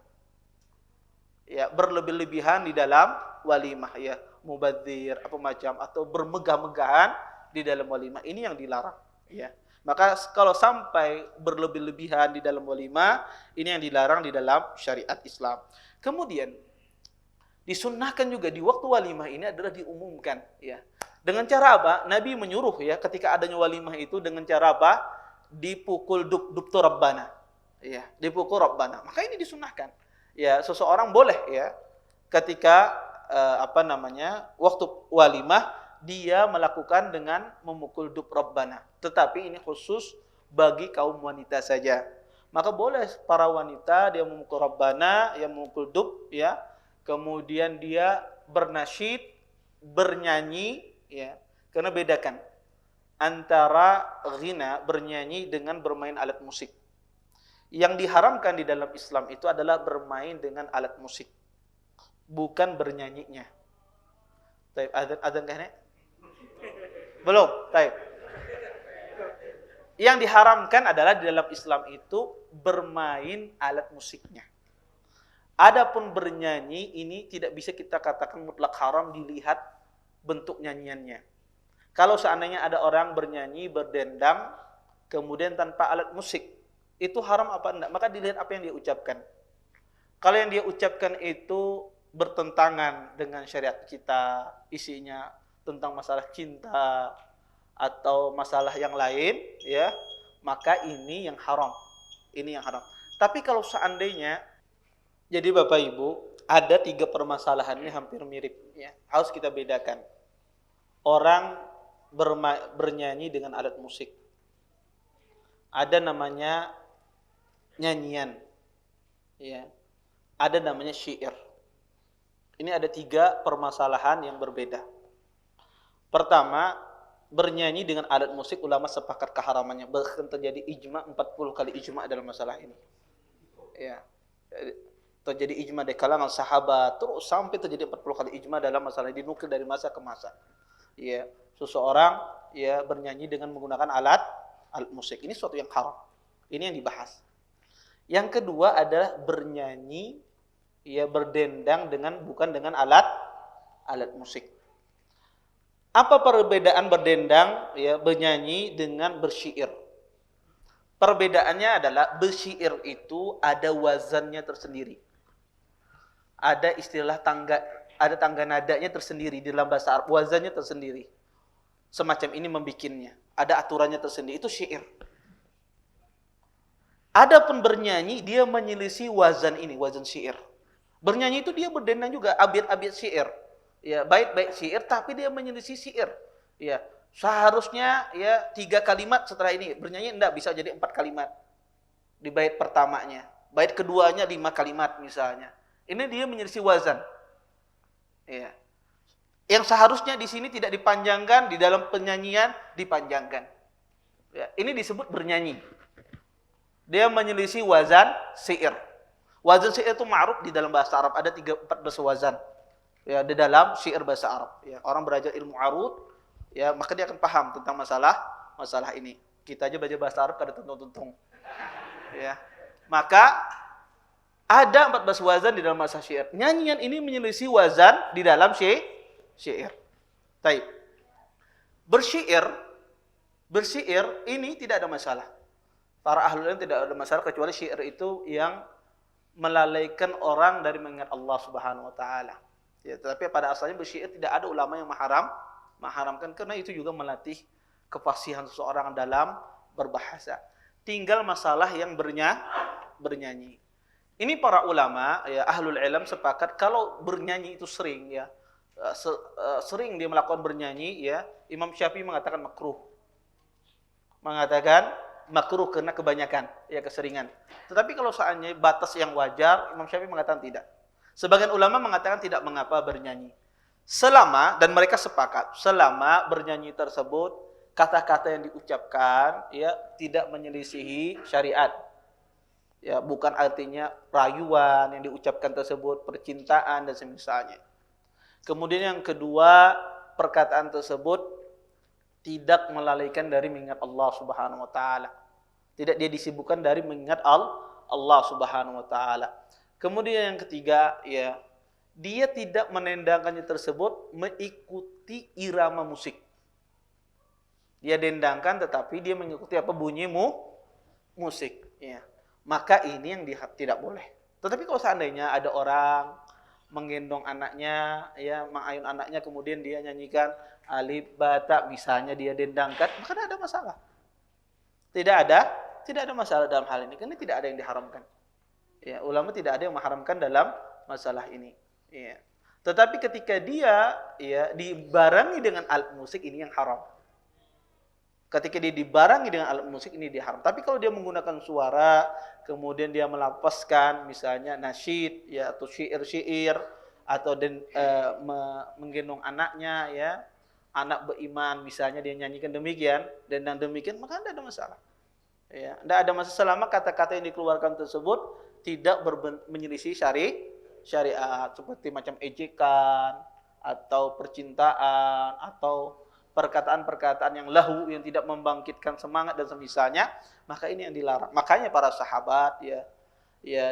Ya, berlebih-lebihan di dalam walimah, ya, mubadzir apa macam, atau bermegah-megahan di dalam walimah. Ini yang dilarang, ya. Maka kalau sampai berlebih-lebihan di dalam walimah, ini yang dilarang di dalam syariat Islam. Kemudian disunnahkan juga di waktu walimah ini adalah diumumkan, ya. Dengan cara apa? Nabi menyuruh, ya, ketika adanya walimah itu dengan cara apa? Dipukul dubtu rabbana. Ya, dipukul rabbana. Maka ini disunnahkan. Ya, seseorang boleh, ya, ketika waktu walimah dia melakukan dengan memukul dub rabbana. Tetapi ini khusus bagi kaum wanita saja. Maka boleh para wanita dia memukul rabbana, yang memukul dub, ya. Kemudian dia bernasyid, bernyanyi, ya. Karena bedakan antara ghina, bernyanyi, dengan bermain alat musik. Yang diharamkan di dalam Islam itu adalah bermain dengan alat musik, bukan bernyanyinya. Taib, adzan kah nek? Belum, taib. Yang diharamkan adalah di dalam Islam itu bermain alat musiknya. Adapun bernyanyi ini tidak bisa kita katakan mutlak haram dilihat bentuk nyanyiannya. Kalau seandainya ada orang bernyanyi, berdendang, kemudian tanpa alat musik, itu haram apa enggak? Maka dilihat apa yang dia ucapkan. Kalau yang dia ucapkan itu bertentangan dengan syariat kita, isinya tentang masalah cinta atau masalah yang lain, ya, maka ini yang haram. Ini yang haram. Tapi kalau seandainya, jadi Bapak Ibu, ada 3 permasalahannya hampir mirip, ya. Harus kita bedakan. Orang bernyanyi dengan alat musik. Ada namanya nyanyian, ya. Ada namanya syair. Ini ada 3 permasalahan yang berbeda. Pertama, bernyanyi dengan alat musik, ulama sepakat keharamannya. Bahkan terjadi ijma, 40 kali ijma dalam masalah ini. Ya. Terjadi ijma dari kalangan sahabat, terus sampai terjadi 40 kali ijma dalam masalah ini, dinukil dari masa ke masa. Ya, seseorang, ya, bernyanyi dengan menggunakan alat musik. Ini suatu yang haram. Ini yang dibahas. Yang kedua adalah bernyanyi, ya, berdendang bukan dengan alat musik. Apa perbedaan berdendang, ya, bernyanyi dengan bersyair? Perbedaannya adalah bersyair itu ada wazannya tersendiri. Ada istilah ada tangga nadanya tersendiri di dalam bahasa Arab, wazannya tersendiri. Semacam ini membikinnya, ada aturannya tersendiri, itu syair. Adapun bernyanyi, dia menyelisih wazan ini, wazan syair. Bernyanyi itu dia berdendang juga, abid-abid syair. Ya, bait-bait syair, tapi dia menyelisih syair. Ya, seharusnya, ya, 3 kalimat setelah ini bernyanyi, enggak, bisa jadi 4 kalimat di bait pertamanya, bait keduanya 5 kalimat misalnya. Ini dia menyelisih wazan. Ya. Yang seharusnya di sini tidak dipanjangkan, di dalam penyanyian dipanjangkan. Ya, ini disebut bernyanyi. Dia menyelisih wazan syair. Wazan syair itu ma'ruf di dalam bahasa Arab, ada 14 wazan. ya di dalam syair bahasa Arab. Ya, orang belajar ilmu arud, ya maka dia akan paham tentang masalah ini. Kita aja belajar bahasa Arab kada tuntung-tuntung. Ya. Maka ada 14 wazan di dalam bahasa syair. Nyanyian ini menyelisih wazan di dalam syair. Baik. Bersyair ini tidak ada masalah. Para ahlul ilm tidak ada masalah kecuali syair itu yang melalaikan orang dari mengingat Allah Subhanahu wa taala. Ya, tetapi pada asalnya bersyair tidak ada ulama yang mengharamkan karena itu juga melatih kefasihan seseorang dalam berbahasa. Tinggal masalah yang bernyanyi. Ini para ulama ya ahlul ilm sepakat kalau bernyanyi itu sering ya sering dia melakukan bernyanyi ya Imam Syafi'i mengatakan makruh. Mengatakan makruh karena kebanyakan ya keseringan. Tetapi kalau seandainya batas yang wajar Imam Syafi'i mengatakan tidak. Sebagian ulama mengatakan tidak mengapa bernyanyi. Selama dan mereka sepakat selama bernyanyi tersebut kata-kata yang diucapkan ya tidak menyelisihi syariat. Ya, bukan artinya rayuan yang diucapkan tersebut, percintaan dan semisalnya. Kemudian yang kedua, perkataan tersebut tidak melalaikan dari mengingat Allah Subhanahu wa taala. Tidak dia disibukkan dari mengingat Allah Subhanahu wa taala. Kemudian yang ketiga, ya, dia tidak menendangkannya tersebut mengikuti irama musik. Dia dendangkan tetapi dia mengikuti apa bunyimu musik, ya. Maka ini yang tidak boleh. Tetapi kalau seandainya ada orang menggendong anaknya, ya, mengayun anaknya, kemudian dia nyanyikan alif bata, misalnya dia dendangkan, maka tidak ada masalah. Tidak ada masalah dalam hal ini, karena tidak ada yang diharamkan. Ya, ulama tidak ada yang mengharamkan dalam masalah ini. Ya. Tetapi ketika dia ya dibarengi dengan alat musik ini yang haram. Ketika dia dibarengi dengan alat musik ini dia haram. Tapi kalau dia menggunakan suara, kemudian dia melafazkan misalnya nasyid ya atau syair-syair atau menggendong anaknya ya, anak beriman misalnya dia nyanyikan demikian dan demikian maka tidak ada masalah. Ya, tidak ada masalah selama kata-kata yang dikeluarkan tersebut tidak menyelisih syariat seperti macam ejekan atau percintaan atau perkataan-perkataan yang lahu yang tidak membangkitkan semangat dan semisalnya, maka ini yang dilarang. Makanya para sahabat ya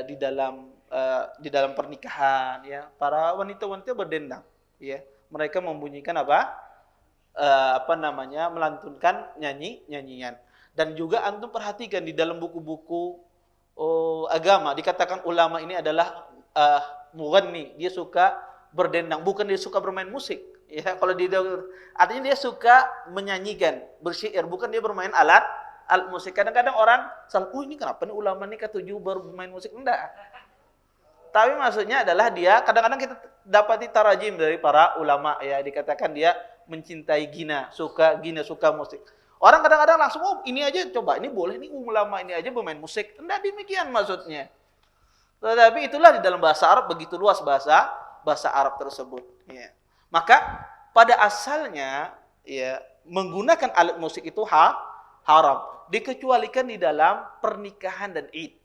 di dalam pernikahan ya para wanita-wanita berdendang ya. Mereka membunyikan melantunkan nyanyian. Dan juga antum perhatikan di dalam buku-buku agama dikatakan ulama ini adalah mughanni, dia suka berdendang, bukan dia suka bermain musik. Ya, kalau artinya dia suka menyanyikan, bersyair, bukan dia bermain alat musik. Kadang-kadang orang salah, ini kenapa nih ulama ini ketujuh bermain musik? Enggak. Tapi maksudnya adalah dia, kadang-kadang kita dapati tarajim dari para ulama ya, dikatakan dia mencintai gina, suka musik. Orang kadang-kadang langsung, ini aja coba, ini boleh nih ulama ini aja bermain musik. Enggak demikian maksudnya. Tetapi itulah di dalam bahasa Arab begitu luas bahasa Arab tersebut. Ya. Maka pada asalnya ya menggunakan alat musik itu haram. Dikecualikan di dalam pernikahan dan id.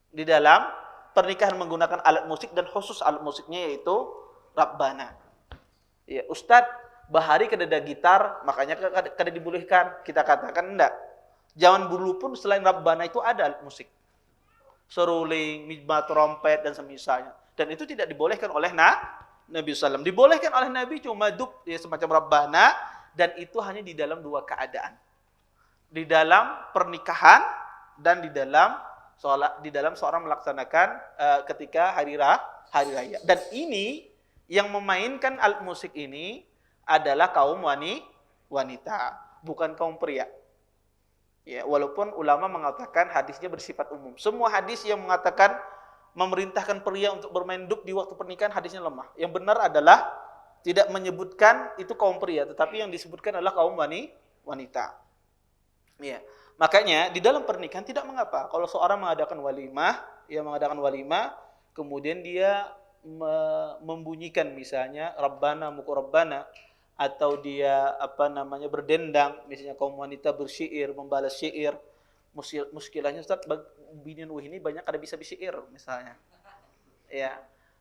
Di dalam pernikahan menggunakan alat musik dan khusus alat musiknya yaitu Rabbana. Ya, Ustadz, bahari kada ada gitar, makanya kada dibolehkan. Kita katakan enggak. Zaman dulu pun selain Rabbana itu ada alat musik. Seruling, mizmar, trompet dan semisalnya. Dan itu tidak dibolehkan oleh Nabi SAW. Dibolehkan oleh Nabi cuma ya, semacam Rabbana, dan itu hanya di dalam dua keadaan. Di dalam pernikahan dan di dalam seorang melaksanakan ketika hari raya. Dan ini yang memainkan alat musik ini adalah kaum wanita, bukan kaum pria. Ya, walaupun ulama mengatakan hadisnya bersifat umum. Semua hadis yang mengatakan memerintahkan pria untuk bermain dub di waktu pernikahan hadisnya lemah. Yang benar adalah tidak menyebutkan itu kaum pria, tetapi yang disebutkan adalah kaum wanita. Ya. Makanya di dalam pernikahan tidak mengapa kalau seorang mengadakan walimah, kemudian dia membunyikan misalnya Rabbana muku Rabbana, atau dia berdendang, misalnya kaum wanita bersyair, membalas syair. Muskilahnya Ustaz, binian ini banyak kada bisa bersyair misalnya. Ya.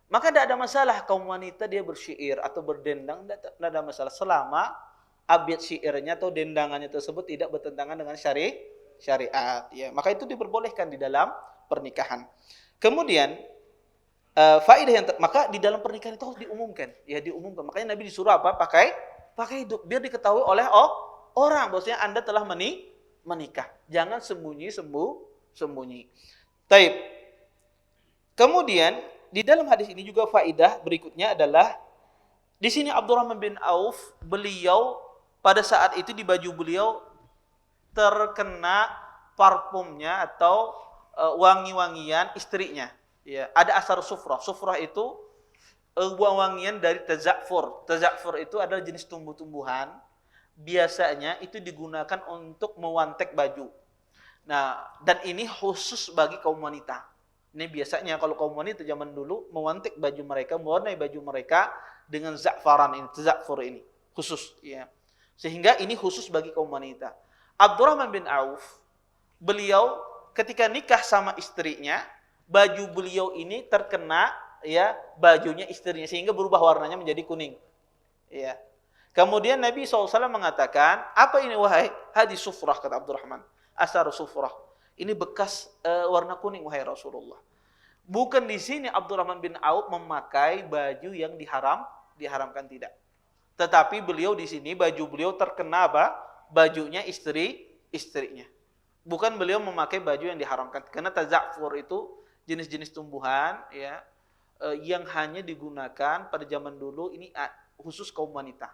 Maka tidak ada masalah kaum wanita dia bersyair atau berdendang, tidak ada masalah selama abjad syairnya atau dendangannya tersebut tidak bertentangan dengan syariat. Ya, maka itu diperbolehkan di dalam pernikahan. Kemudian faedah yang maka di dalam pernikahan itu harus diumumkan. Ya diumumkan. Makanya Nabi disuruh apa? Pakai hidup biar diketahui oleh orang bahwasanya Anda telah menikah. Jangan sembunyi. Taib. Kemudian di dalam hadis ini juga faedah berikutnya adalah di sini Abdurrahman bin Auf beliau pada saat itu di baju beliau terkena parfumnya atau wangi-wangian istrinya. Ya, ada asar sufrah. Sufrah itu wangian dari taza'fur. Taza'fur itu adalah jenis tumbuh-tumbuhan. Biasanya itu digunakan untuk mewantek baju. Nah, dan ini khusus bagi kaum wanita. Ini biasanya kalau kaum wanita zaman dulu mewantik baju mereka, mewarnai baju mereka dengan za'faran ini, taza'fur ini, khusus ya. Sehingga ini khusus bagi kaum wanita. Abdurrahman bin Auf, beliau ketika nikah sama istrinya, baju beliau ini terkena ya bajunya istrinya sehingga berubah warnanya menjadi kuning. Ya. Kemudian Nabi SAW mengatakan, apa ini wahai hadis sufrah, kata Abdurrahman, asar sufrah. Ini bekas warna kuning wahai Rasulullah. Bukan di sini Abdurrahman bin Auf memakai baju yang diharamkan tidak. Tetapi beliau di sini baju beliau terkena apa? Bajunya istrinya. Bukan beliau memakai baju yang diharamkan. Karena taza'fur itu jenis-jenis tumbuhan ya yang hanya digunakan pada zaman dulu ini khusus kaum wanita.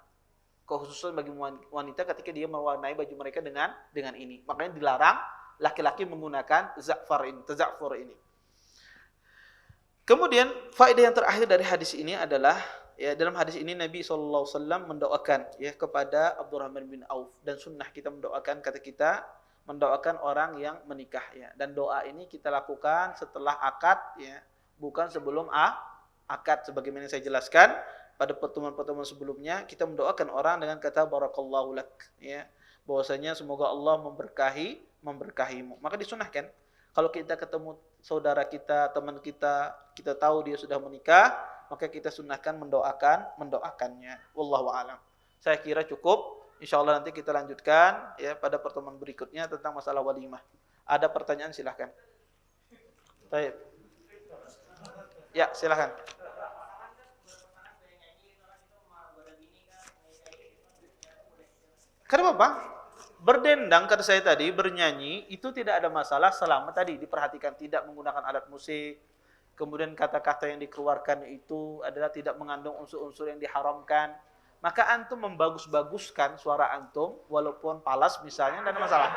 Khususan bagi wanita ketika dia mewarnai baju mereka dengan ini. Makanya dilarang laki-laki menggunakan taza'fur ini. Kemudian faedah yang terakhir dari hadis ini adalah ya dalam hadis ini Nabi SAW mendoakan ya kepada Abdurrahman bin Auf, dan sunnah kita mendoakan, kata kita mendoakan orang yang menikah ya, dan doa ini kita lakukan setelah akad ya, bukan sebelum akad. Sebagaimana saya jelaskan pada pertemuan-pertemuan sebelumnya, kita mendoakan orang dengan kata barakallahu lak ya, bahwasanya semoga Allah memberkahimu. Maka disunahkan kalau kita ketemu saudara kita, teman kita, kita tahu dia sudah menikah, maka kita sunnahkan mendoakannya. Wallahu a'lam. Saya kira cukup. Insyaallah nanti kita lanjutkan ya pada pertemuan berikutnya tentang masalah walimah. Ada pertanyaan silahkan. Baik. Ya, silahkan. Kenapa, Pak? Berdendang, kata saya tadi, bernyanyi, itu tidak ada masalah selama tadi diperhatikan tidak menggunakan alat musik. Kemudian kata-kata yang dikeluarkan itu adalah tidak mengandung unsur-unsur yang diharamkan. Maka antum membagus-baguskan suara antum, walaupun palas misalnya, tidak ada masalah.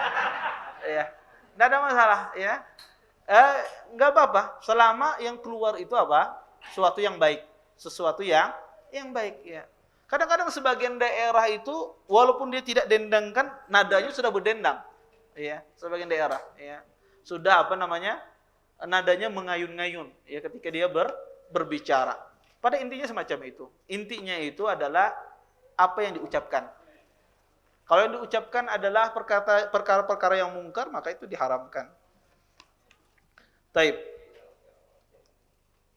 Ya, tidak ada masalah. Ya, nggak apa-apa. Selama yang keluar itu apa? Sesuatu yang baik, sesuatu yang baik. Ya. Kadang-kadang sebagian daerah itu walaupun dia tidak dendangkan, nadanya sudah berdendang. Ya, sebagian daerah ya. Sudah nadanya mengayun-ngayun ya ketika dia berbicara. Pada intinya semacam itu. Intinya itu adalah apa yang diucapkan. Kalau yang diucapkan adalah perkara-perkara yang mungkar, maka itu diharamkan. Taib.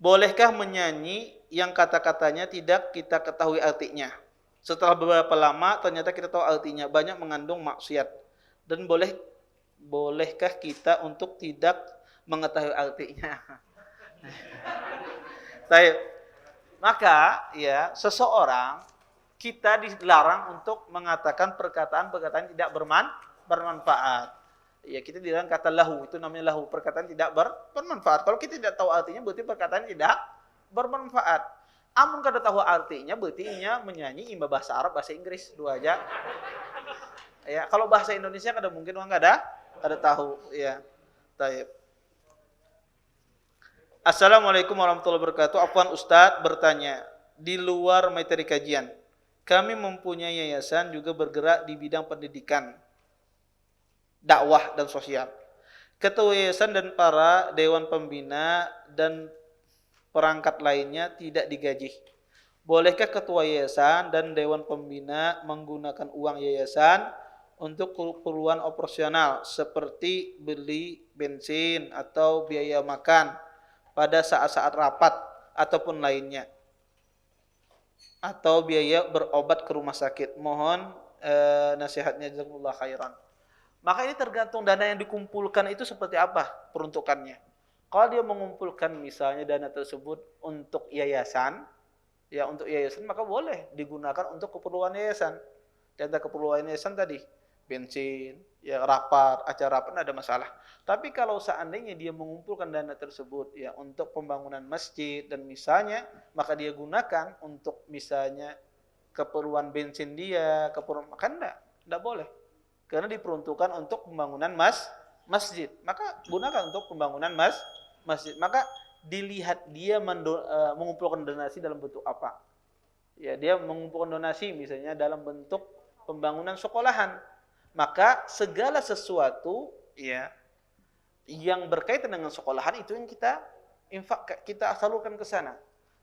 Bolehkah menyanyi yang kata-katanya tidak kita ketahui artinya? Setelah beberapa lama ternyata kita tahu artinya, banyak mengandung maksiat. Dan bolehkah kita untuk tidak mengetahui artinya? Baik. Maka ya seseorang kita dilarang untuk mengatakan perkataan-perkataan tidak bermanfaat. Ya kita dilarang kata lahu, itu namanya lahu, perkataan tidak bermanfaat. Kalau kita tidak tahu artinya berarti perkataan tidak bermanfaat. Amun kada tahu artinya berarti inya menyanyi imba bahasa Arab, bahasa Inggris, dua aja. Ya, kalau bahasa Indonesia kada mungkin orang kada tahu ya. Taib. Assalamualaikum warahmatullahi wabarakatuh. Afwan Ustadz bertanya, di luar materi kajian, kami mempunyai yayasan juga bergerak di bidang pendidikan, dakwah dan sosial. Ketua yayasan dan para dewan pembina dan perangkat lainnya tidak digaji. Bolehkah ketua yayasan dan dewan pembina menggunakan uang yayasan untuk keperluan operasional seperti beli bensin atau biaya makan pada saat-saat rapat ataupun lainnya, atau biaya berobat ke rumah sakit. Mohon nasihatnya, jazakumullah khairan. Maka ini tergantung dana yang dikumpulkan itu seperti apa peruntukannya. Kalau dia mengumpulkan misalnya dana tersebut untuk yayasan, ya untuk yayasan, maka boleh digunakan untuk keperluan yayasan. Dan keperluan yayasan tadi, bensin, ya rapat, acara apa, tidak ada masalah. Tapi kalau seandainya dia mengumpulkan dana tersebut ya untuk pembangunan masjid dan misalnya, maka dia gunakan untuk misalnya keperluan bensin dia, keperluan makan, tidak boleh. Karena diperuntukkan untuk pembangunan masjid. Maka gunakan untuk pembangunan masjid. Maka dilihat dia mengumpulkan donasi dalam bentuk apa. Ya, dia mengumpulkan donasi misalnya dalam bentuk pembangunan sekolahan. Maka segala sesuatu ya yang berkaitan dengan sekolahan itu yang kita salurkan ke sana.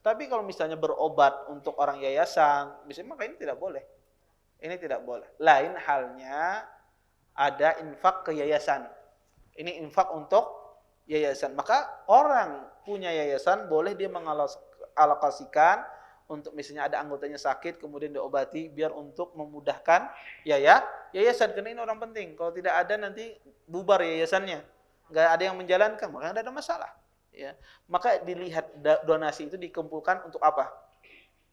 Tapi kalau misalnya berobat untuk orang yayasan, misalnya, maka ini tidak boleh. Ini tidak boleh. Lain halnya ada infak ke yayasan. Ini infak untuk yayasan. Maka orang punya yayasan boleh dia mengalokasikan untuk misalnya ada anggotanya sakit kemudian diobati biar untuk memudahkan yayasan. Karena ini orang penting. Kalau tidak ada nanti bubar yayasannya. Enggak ada yang menjalankan, maka tidak ada masalah. Ya. Maka dilihat donasi itu dikumpulkan untuk apa.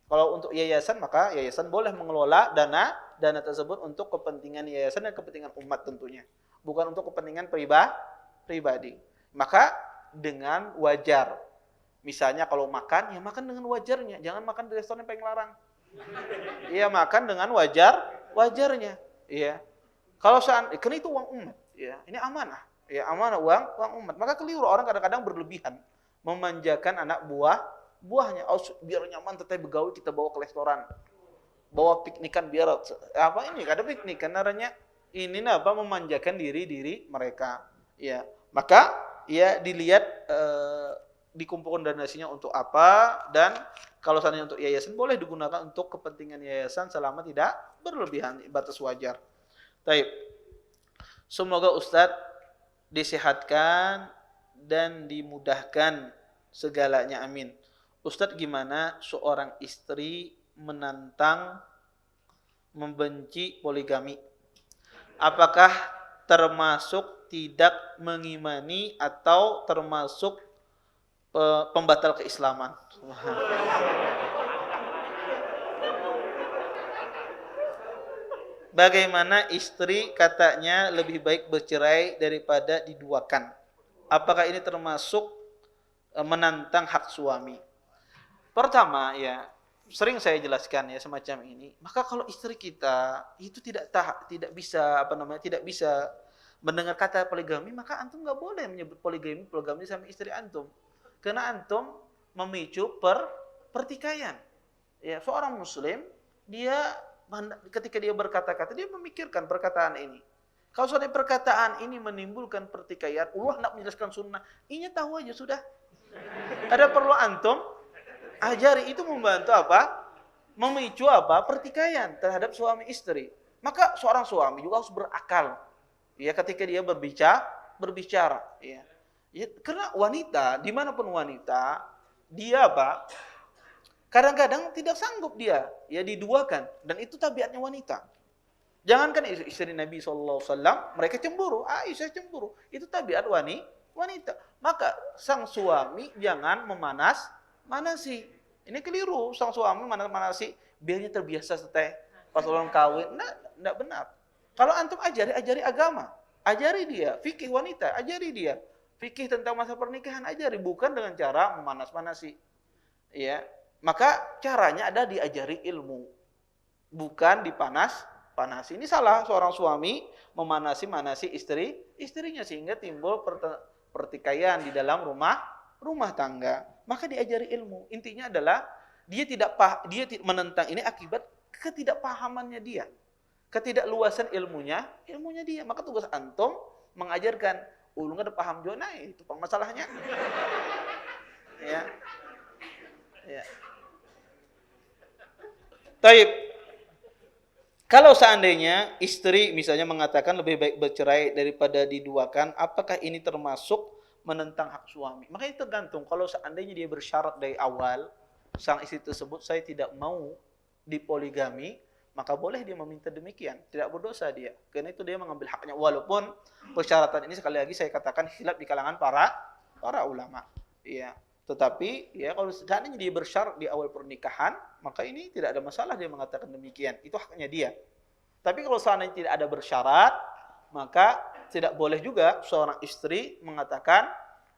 Kalau untuk yayasan, maka yayasan boleh mengelola dana tersebut untuk kepentingan yayasan dan kepentingan umat tentunya. Bukan untuk kepentingan pribadi. Maka dengan wajar. Misalnya kalau makan, ya makan dengan wajarnya. Jangan makan di restoran yang paling larang. Iya, makan dengan wajarnya. Iya. Kalau karena itu uang umat. Ya, ini amanah. Ya, amanah uang umat. Maka keliru orang kadang-kadang berlebihan memanjakan anak buahnya. Oh, biar nyaman tetap begawi kita bawa ke restoran. Bawa piknikan biar apa ini? Ada piknikan naranya ini memanjakan diri mereka. Ya, maka ya dilihat dikumpulkan donasinya untuk apa, dan kalau seandainya untuk yayasan boleh digunakan untuk kepentingan yayasan selama tidak berlebihan, batas wajar. Baik. Semoga Ustadz disehatkan dan dimudahkan segalanya, amin. Ustadz, gimana seorang istri menantang membenci poligami? Apakah termasuk tidak mengimani atau termasuk pembatal keislaman? Bagaimana istri katanya lebih baik bercerai daripada diduakan? Apakah ini termasuk menantang hak suami? Pertama ya, sering saya jelaskan ya semacam ini. Maka kalau istri kita itu tidak bisa tidak bisa mendengar kata poligami, maka antum nggak boleh menyebut poligami sama istri antum. Karena antum memicu pertikaian. Ya, seorang muslim dia ketika dia berkata-kata, dia memikirkan perkataan ini. Kalau soalnya perkataan ini menimbulkan pertikaian, Allah nak menjelaskan sunnah, ini tahu aja sudah. Ada perlu antum ajari, itu membantu apa? Memicu apa? Pertikaian terhadap suami istri. Maka seorang suami juga harus berakal. Ya, ketika dia berbicara, ya. Ya, karena wanita, dimanapun wanita, dia apa? Kadang-kadang tidak sanggup dia, ya diduakan, dan itu tabiatnya wanita. Jangankan istri Nabi SAW, mereka cemburu, Aisyah cemburu, itu tabiat wanita. Maka sang suami jangan memanasi. Ini keliru, sang suami manasi, biarnya terbiasa seteh pas orang kawin, enggak benar. Kalau antum ajari agama, ajari dia, fikih wanita, ajari dia, fikih tentang masa pernikahan, ajari, bukan dengan cara memanas-manasi. Ya. Maka caranya ada diajari ilmu, bukan dipanas-panasi. Ini salah seorang suami memanasi istrinya sehingga timbul pertikaian di dalam rumah tangga. Maka diajari ilmu. Intinya adalah dia tidak menentang ini akibat ketidakpahamannya dia, ketidakluasan ilmunya dia. Maka tugas antum mengajarkan, ulung ada paham juga, nah itu masalahnya. Ya. Taib. Kalau seandainya istri misalnya mengatakan lebih baik bercerai daripada diduakan, apakah ini termasuk menentang hak suami. Makanya tergantung, kalau seandainya dia bersyarat dari awal, sang istri tersebut saya tidak mau dipoligami, maka boleh dia meminta demikian, tidak berdosa dia. Karena itu dia mengambil haknya, walaupun persyaratan ini sekali lagi saya katakan khilaf di kalangan para ulama. Iya. Tetapi ya kalau seandainya dia bersyarat di awal pernikahan, maka ini tidak ada masalah dia mengatakan demikian. Itu haknya dia. Tapi kalau seandainya tidak ada bersyarat, maka tidak boleh juga seorang istri mengatakan,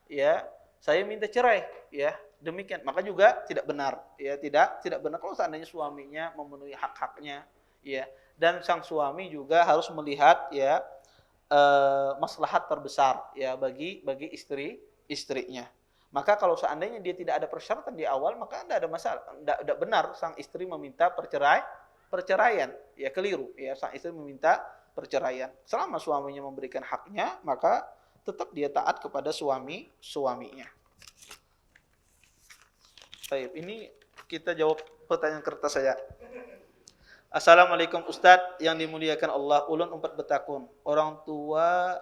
ya saya minta cerai, ya demikian. Maka juga tidak benar, ya tidak benar kalau seandainya suaminya memenuhi hak-haknya, ya. Dan sang suami juga harus melihat, ya maslahat terbesar, ya bagi istrinya. Maka kalau seandainya dia tidak ada persyaratan di awal, maka tidak ada masalah, tidak benar sang istri meminta perceraian, ya keliru, ya sang istri meminta perceraian. Selama suaminya memberikan haknya, maka tetap dia taat kepada suaminya. Baik, ini kita jawab pertanyaan kertas saya. Assalamualaikum Ustadz yang dimuliakan Allah. Ulun 4 betakun. Orang tua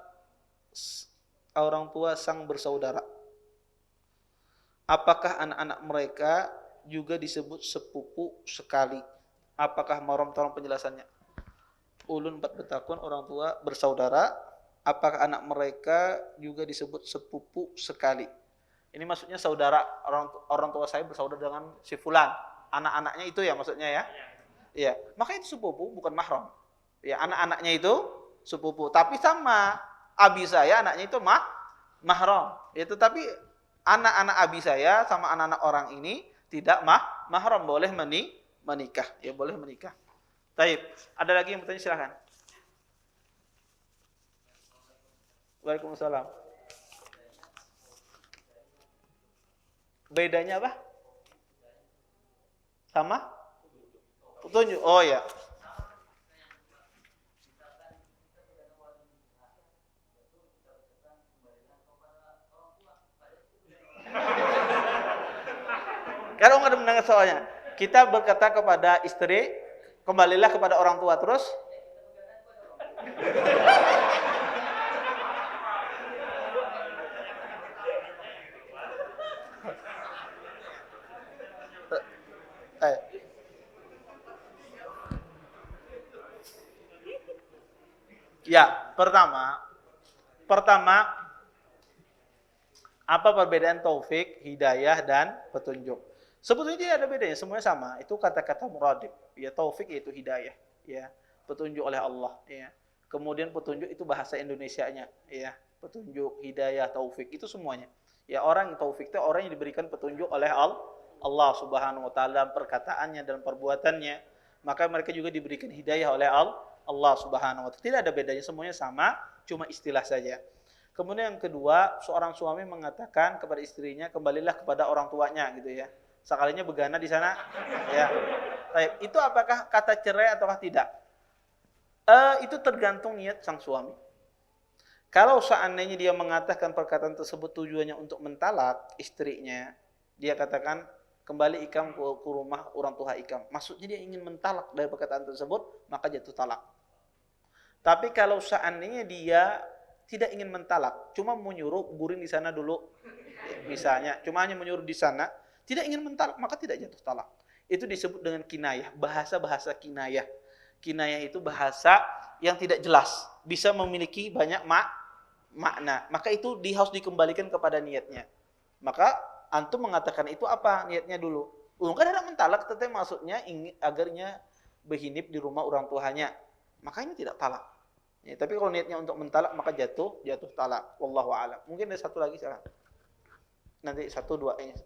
sang bersaudara. Apakah anak-anak mereka juga disebut sepupu sekali? Apakah mahram? Tolong penjelasannya. Ulun 4 betakun, orang tua bersaudara. Apakah anak mereka juga disebut sepupu sekali? Ini maksudnya saudara, orang tua saya bersaudara dengan si fulan. Anak-anaknya itu ya maksudnya ya. Iya, maka itu sepupu, bukan mahram. Ya, anak-anaknya itu sepupu, tapi sama abi saya anaknya itu mahram. Ya, tetapi anak-anak abi saya sama anak-anak orang ini tidak mahram, boleh menikah, ya boleh menikah. Baik, ada lagi yang bertanya, silakan. Waalaikumsalam. Bedanya apa? Sama? Petunjuk. Oh ya. Kalau nggak mendengar soalnya, kita berkata kepada istri, kembalilah kepada orang tua terus. Ya, pertama apa perbedaan taufik, hidayah dan petunjuk? Sebetulnya tidak ada bedanya, semuanya sama. Itu kata-kata muradif. Ya, taufik yaitu hidayah, ya. Petunjuk oleh Allah, ya. Kemudian petunjuk itu bahasa Indonesianya, ya. Petunjuk, hidayah, taufik itu semuanya. Ya, orang taufik itu orang yang diberikan petunjuk oleh Allah Subhanahu wa taala dalam perkataannya, dalam perbuatannya. Maka mereka juga diberikan hidayah oleh Allah Subhanahu wa taala. Tidak ada bedanya, semuanya sama, cuma istilah saja. Kemudian yang kedua, seorang suami mengatakan kepada istrinya, kembalilah kepada orang tuanya gitu ya. Sekalinya begana di sana, ya. Baik, itu apakah kata cerai ataukah tidak? Itu tergantung niat sang suami. Kalau seandainya dia mengatakan perkataan tersebut tujuannya untuk mentalak istrinya, dia katakan kembali ikam ke rumah orang tua ikam. Maksudnya dia ingin mentalak dari perkataan tersebut, maka jatuh talak. Tapi kalau seandainya dia tidak ingin mentalak, cuma menyuruh guring di sana dulu, misalnya, cuma hanya menyuruh di sana, tidak ingin mentalak, maka tidak jatuh talak. Itu disebut dengan kinayah, bahasa kinayah. Kinayah itu bahasa yang tidak jelas, bisa memiliki banyak makna. Maka itu harus dikembalikan kepada niatnya. Maka antum mengatakan itu apa niatnya dulu? Kan ada mentalak, tetapi maksudnya ingin agarnya berhinip di rumah orang tuanya. Maka ini tidak talak. Ya, tapi kalau niatnya untuk mentalak maka jatuh talak. Wallahu a'lam. Mungkin ada satu lagi silakan. Nanti 1 2 ini.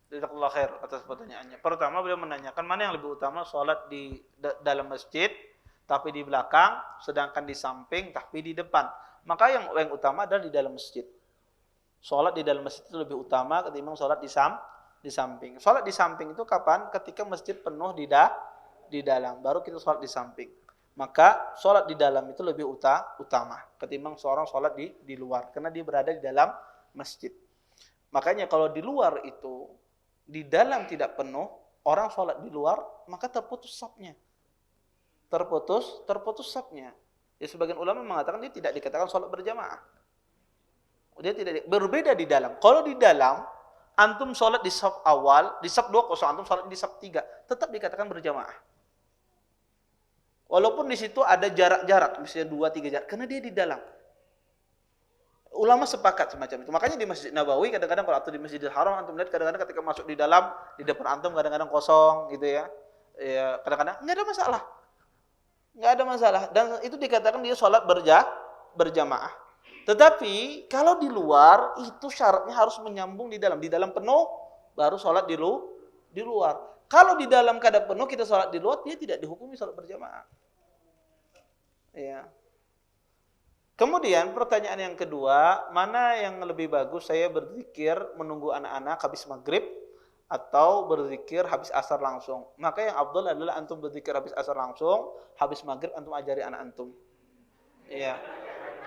Jazakallahu khair atas pertanyaannya. Pertama beliau menanyakan mana yang lebih utama, sholat di dalam masjid tapi di belakang, sedangkan di samping tapi di depan. Maka yang utama adalah di dalam masjid. Sholat di dalam masjid itu lebih utama ketimbang sholat di samping. Sholat di samping itu kapan? Ketika masjid penuh di dalam, baru kita sholat di samping. Maka sholat di dalam itu lebih utama ketimbang seorang sholat di luar, karena dia berada di dalam masjid. Makanya kalau di luar itu, di dalam tidak penuh, orang sholat di luar, maka terputus safnya. Terputus safnya. Ya, sebagian ulama mengatakan dia tidak dikatakan sholat berjamaah. Dia tidak berbeda di dalam. Kalau di dalam, antum sholat di saf awal, di saf 2 kosong, antum sholat di saf 3, tetap dikatakan berjamaah. Walaupun di situ ada jarak-jarak, misalnya 2-3 jarak, karena dia di dalam. Ulama sepakat semacam itu. Makanya di Masjid Nabawi kadang-kadang kalau atau di Masjidil Haram antum lihat kadang-kadang ketika masuk di dalam, di depan antum kadang-kadang kosong gitu ya. Ya, kadang-kadang enggak ada masalah. Enggak ada masalah, dan itu dikatakan dia sholat berjamaah. Tetapi kalau di luar itu syaratnya harus menyambung di dalam penuh baru sholat di luar. Kalau di dalam keadaan penuh kita sholat di luar, dia tidak dihukumi sholat berjamaah. Ya. Kemudian pertanyaan yang kedua, mana yang lebih bagus saya berzikir menunggu anak-anak habis maghrib atau berzikir habis asar langsung? Maka yang afdal adalah antum berzikir habis asar langsung, habis maghrib antum ajari anak antum. Iya.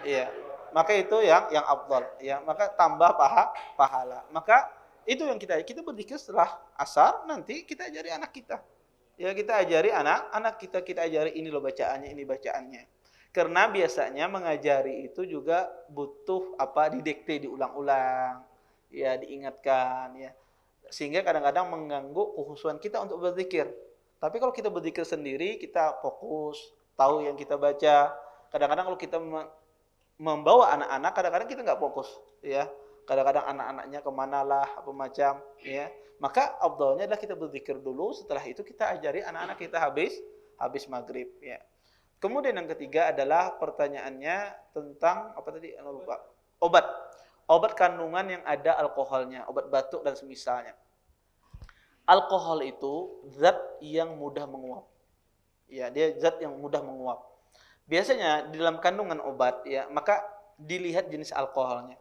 Iya. Maka itu yang afdal, ya. Maka tambah pahala. Maka itu yang kita berzikir setelah asar, nanti kita ajari anak kita. Ya, kita ajari anak kita ajari ini loh bacaannya, ini bacaannya. Karena biasanya mengajari itu juga butuh didikte, diulang-ulang, ya, diingatkan, ya. Sehingga kadang-kadang mengganggu kekhusyuan kita untuk berzikir. Tapi kalau kita berzikir sendiri, kita fokus, tahu yang kita baca. Kadang-kadang kalau kita membawa anak-anak, kadang-kadang kita nggak fokus, ya. Kadang-kadang anak-anaknya kemana lah, apa macam, ya. Maka afdalnya adalah kita berzikir dulu, setelah itu kita ajari anak-anak kita habis maghrib, ya. Kemudian yang ketiga adalah pertanyaannya tentang apa tadi? Lupa. Obat kandungan yang ada alkoholnya, obat batuk dan semisalnya. Alkohol itu zat yang mudah menguap. Ya, dia zat yang mudah menguap. Biasanya di dalam kandungan obat, ya, maka dilihat jenis alkoholnya.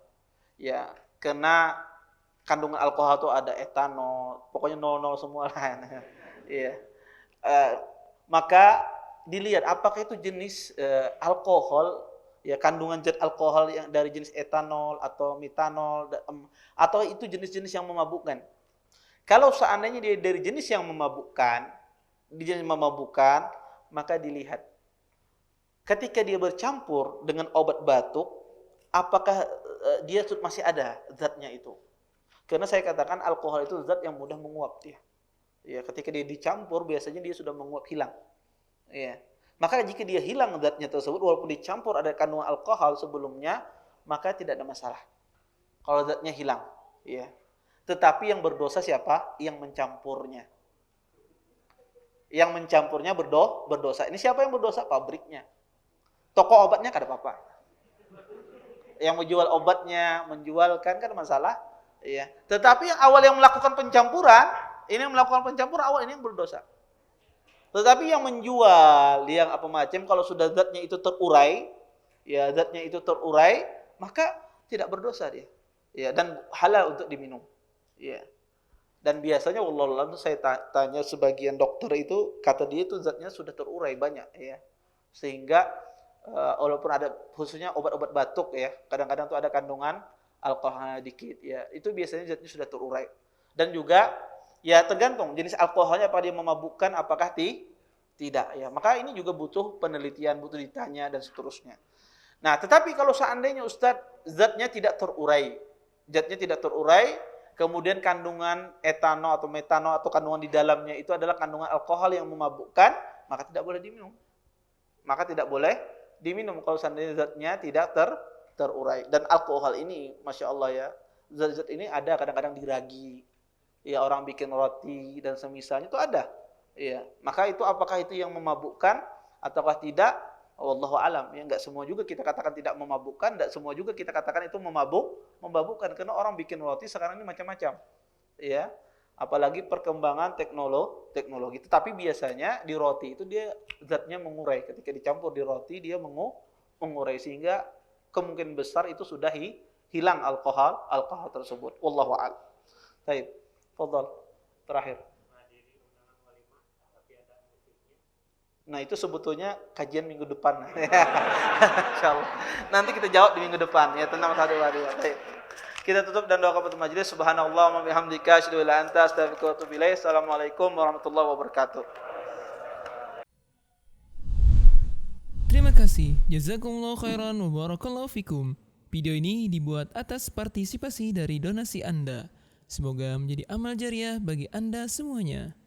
Ya, karena kandungan alkohol itu ada etanol, pokoknya 00 semua lah. Ya. Maka dilihat apakah itu jenis alkohol, ya, kandungan zat alkohol yang dari jenis etanol atau metanol, atau itu jenis-jenis yang memabukkan. Kalau seandainya dia dari jenis yang memabukkan, maka dilihat ketika dia bercampur dengan obat batuk, apakah dia masih ada zatnya itu. Karena saya katakan alkohol itu zat yang mudah menguap dia. Ya, ketika dia dicampur biasanya dia sudah menguap hilang. Ya. Maka jika dia hilang zatnya tersebut walaupun dicampur ada kandungan alkohol sebelumnya, maka tidak ada masalah. Kalau zatnya hilang, ya. Tetapi yang berdosa siapa? Yang mencampurnya. Yang mencampurnya berdosa. Ini siapa yang berdosa? Pabriknya. Toko obatnya kada apa-apa. Yang menjual obatnya, menjualkan kan masalah, ya. Tetapi yang awal yang melakukan pencampuran, awal ini yang berdosa. Tetapi yang menjual, yang apa macam, kalau sudah zatnya itu terurai, maka tidak berdosa dia. Ya, dan halal untuk diminum. Ya. Dan biasanya wallahualam saya tanya sebagian dokter itu, kata dia itu zatnya sudah terurai banyak, ya. Sehingga walaupun ada khususnya obat-obat batuk, ya, kadang-kadang tuh ada kandungan alkoholnya dikit, ya. Itu biasanya zatnya sudah terurai. Dan juga ya tergantung jenis alkoholnya, apa dia memabukkan, apakah tidak, ya. Maka ini juga butuh penelitian, butuh ditanya dan seterusnya. Nah, tetapi kalau seandainya Ustadz zatnya tidak terurai, kemudian kandungan etanol atau metanol atau kandungan di dalamnya itu adalah kandungan alkohol yang memabukkan, maka tidak boleh diminum. Kalau seandainya zatnya tidak terurai. Dan alkohol ini, masya Allah, ya, zat-zat ini ada kadang-kadang di ragi. Ya, orang bikin roti dan semisalnya itu ada. Ya, maka itu apakah itu yang memabukkan ataukah tidak? Wallahu alam. Ya, enggak semua juga kita katakan tidak memabukkan, enggak semua juga kita katakan itu memabukkan, karena orang bikin roti sekarang ini macam-macam. Ya. Apalagi perkembangan teknologi. Tetapi biasanya di roti itu dia zatnya mengurai. Ketika dicampur di roti dia mengurai sehingga kemungkinan besar itu sudah hilang alkohol tersebut. Wallahu a'lam. Baik. Fadhal. Terakhir. Nah, itu sebetulnya kajian minggu depan. Insyaallah. Nanti kita jawab di minggu depan ya tentang satu hari. Baik. Kita tutup dan doa kepada majelis. Subhanallah wa bihamdika asyhadu an la ilaha illa anta astaghfiruka wa atubu ilaik. Assalamualaikum warahmatullahi wabarakatuh. Terima kasih. Jazakumullah khairan wa barakallahu fikum. Video ini dibuat atas partisipasi dari donasi Anda. Semoga menjadi amal jariah bagi Anda semuanya.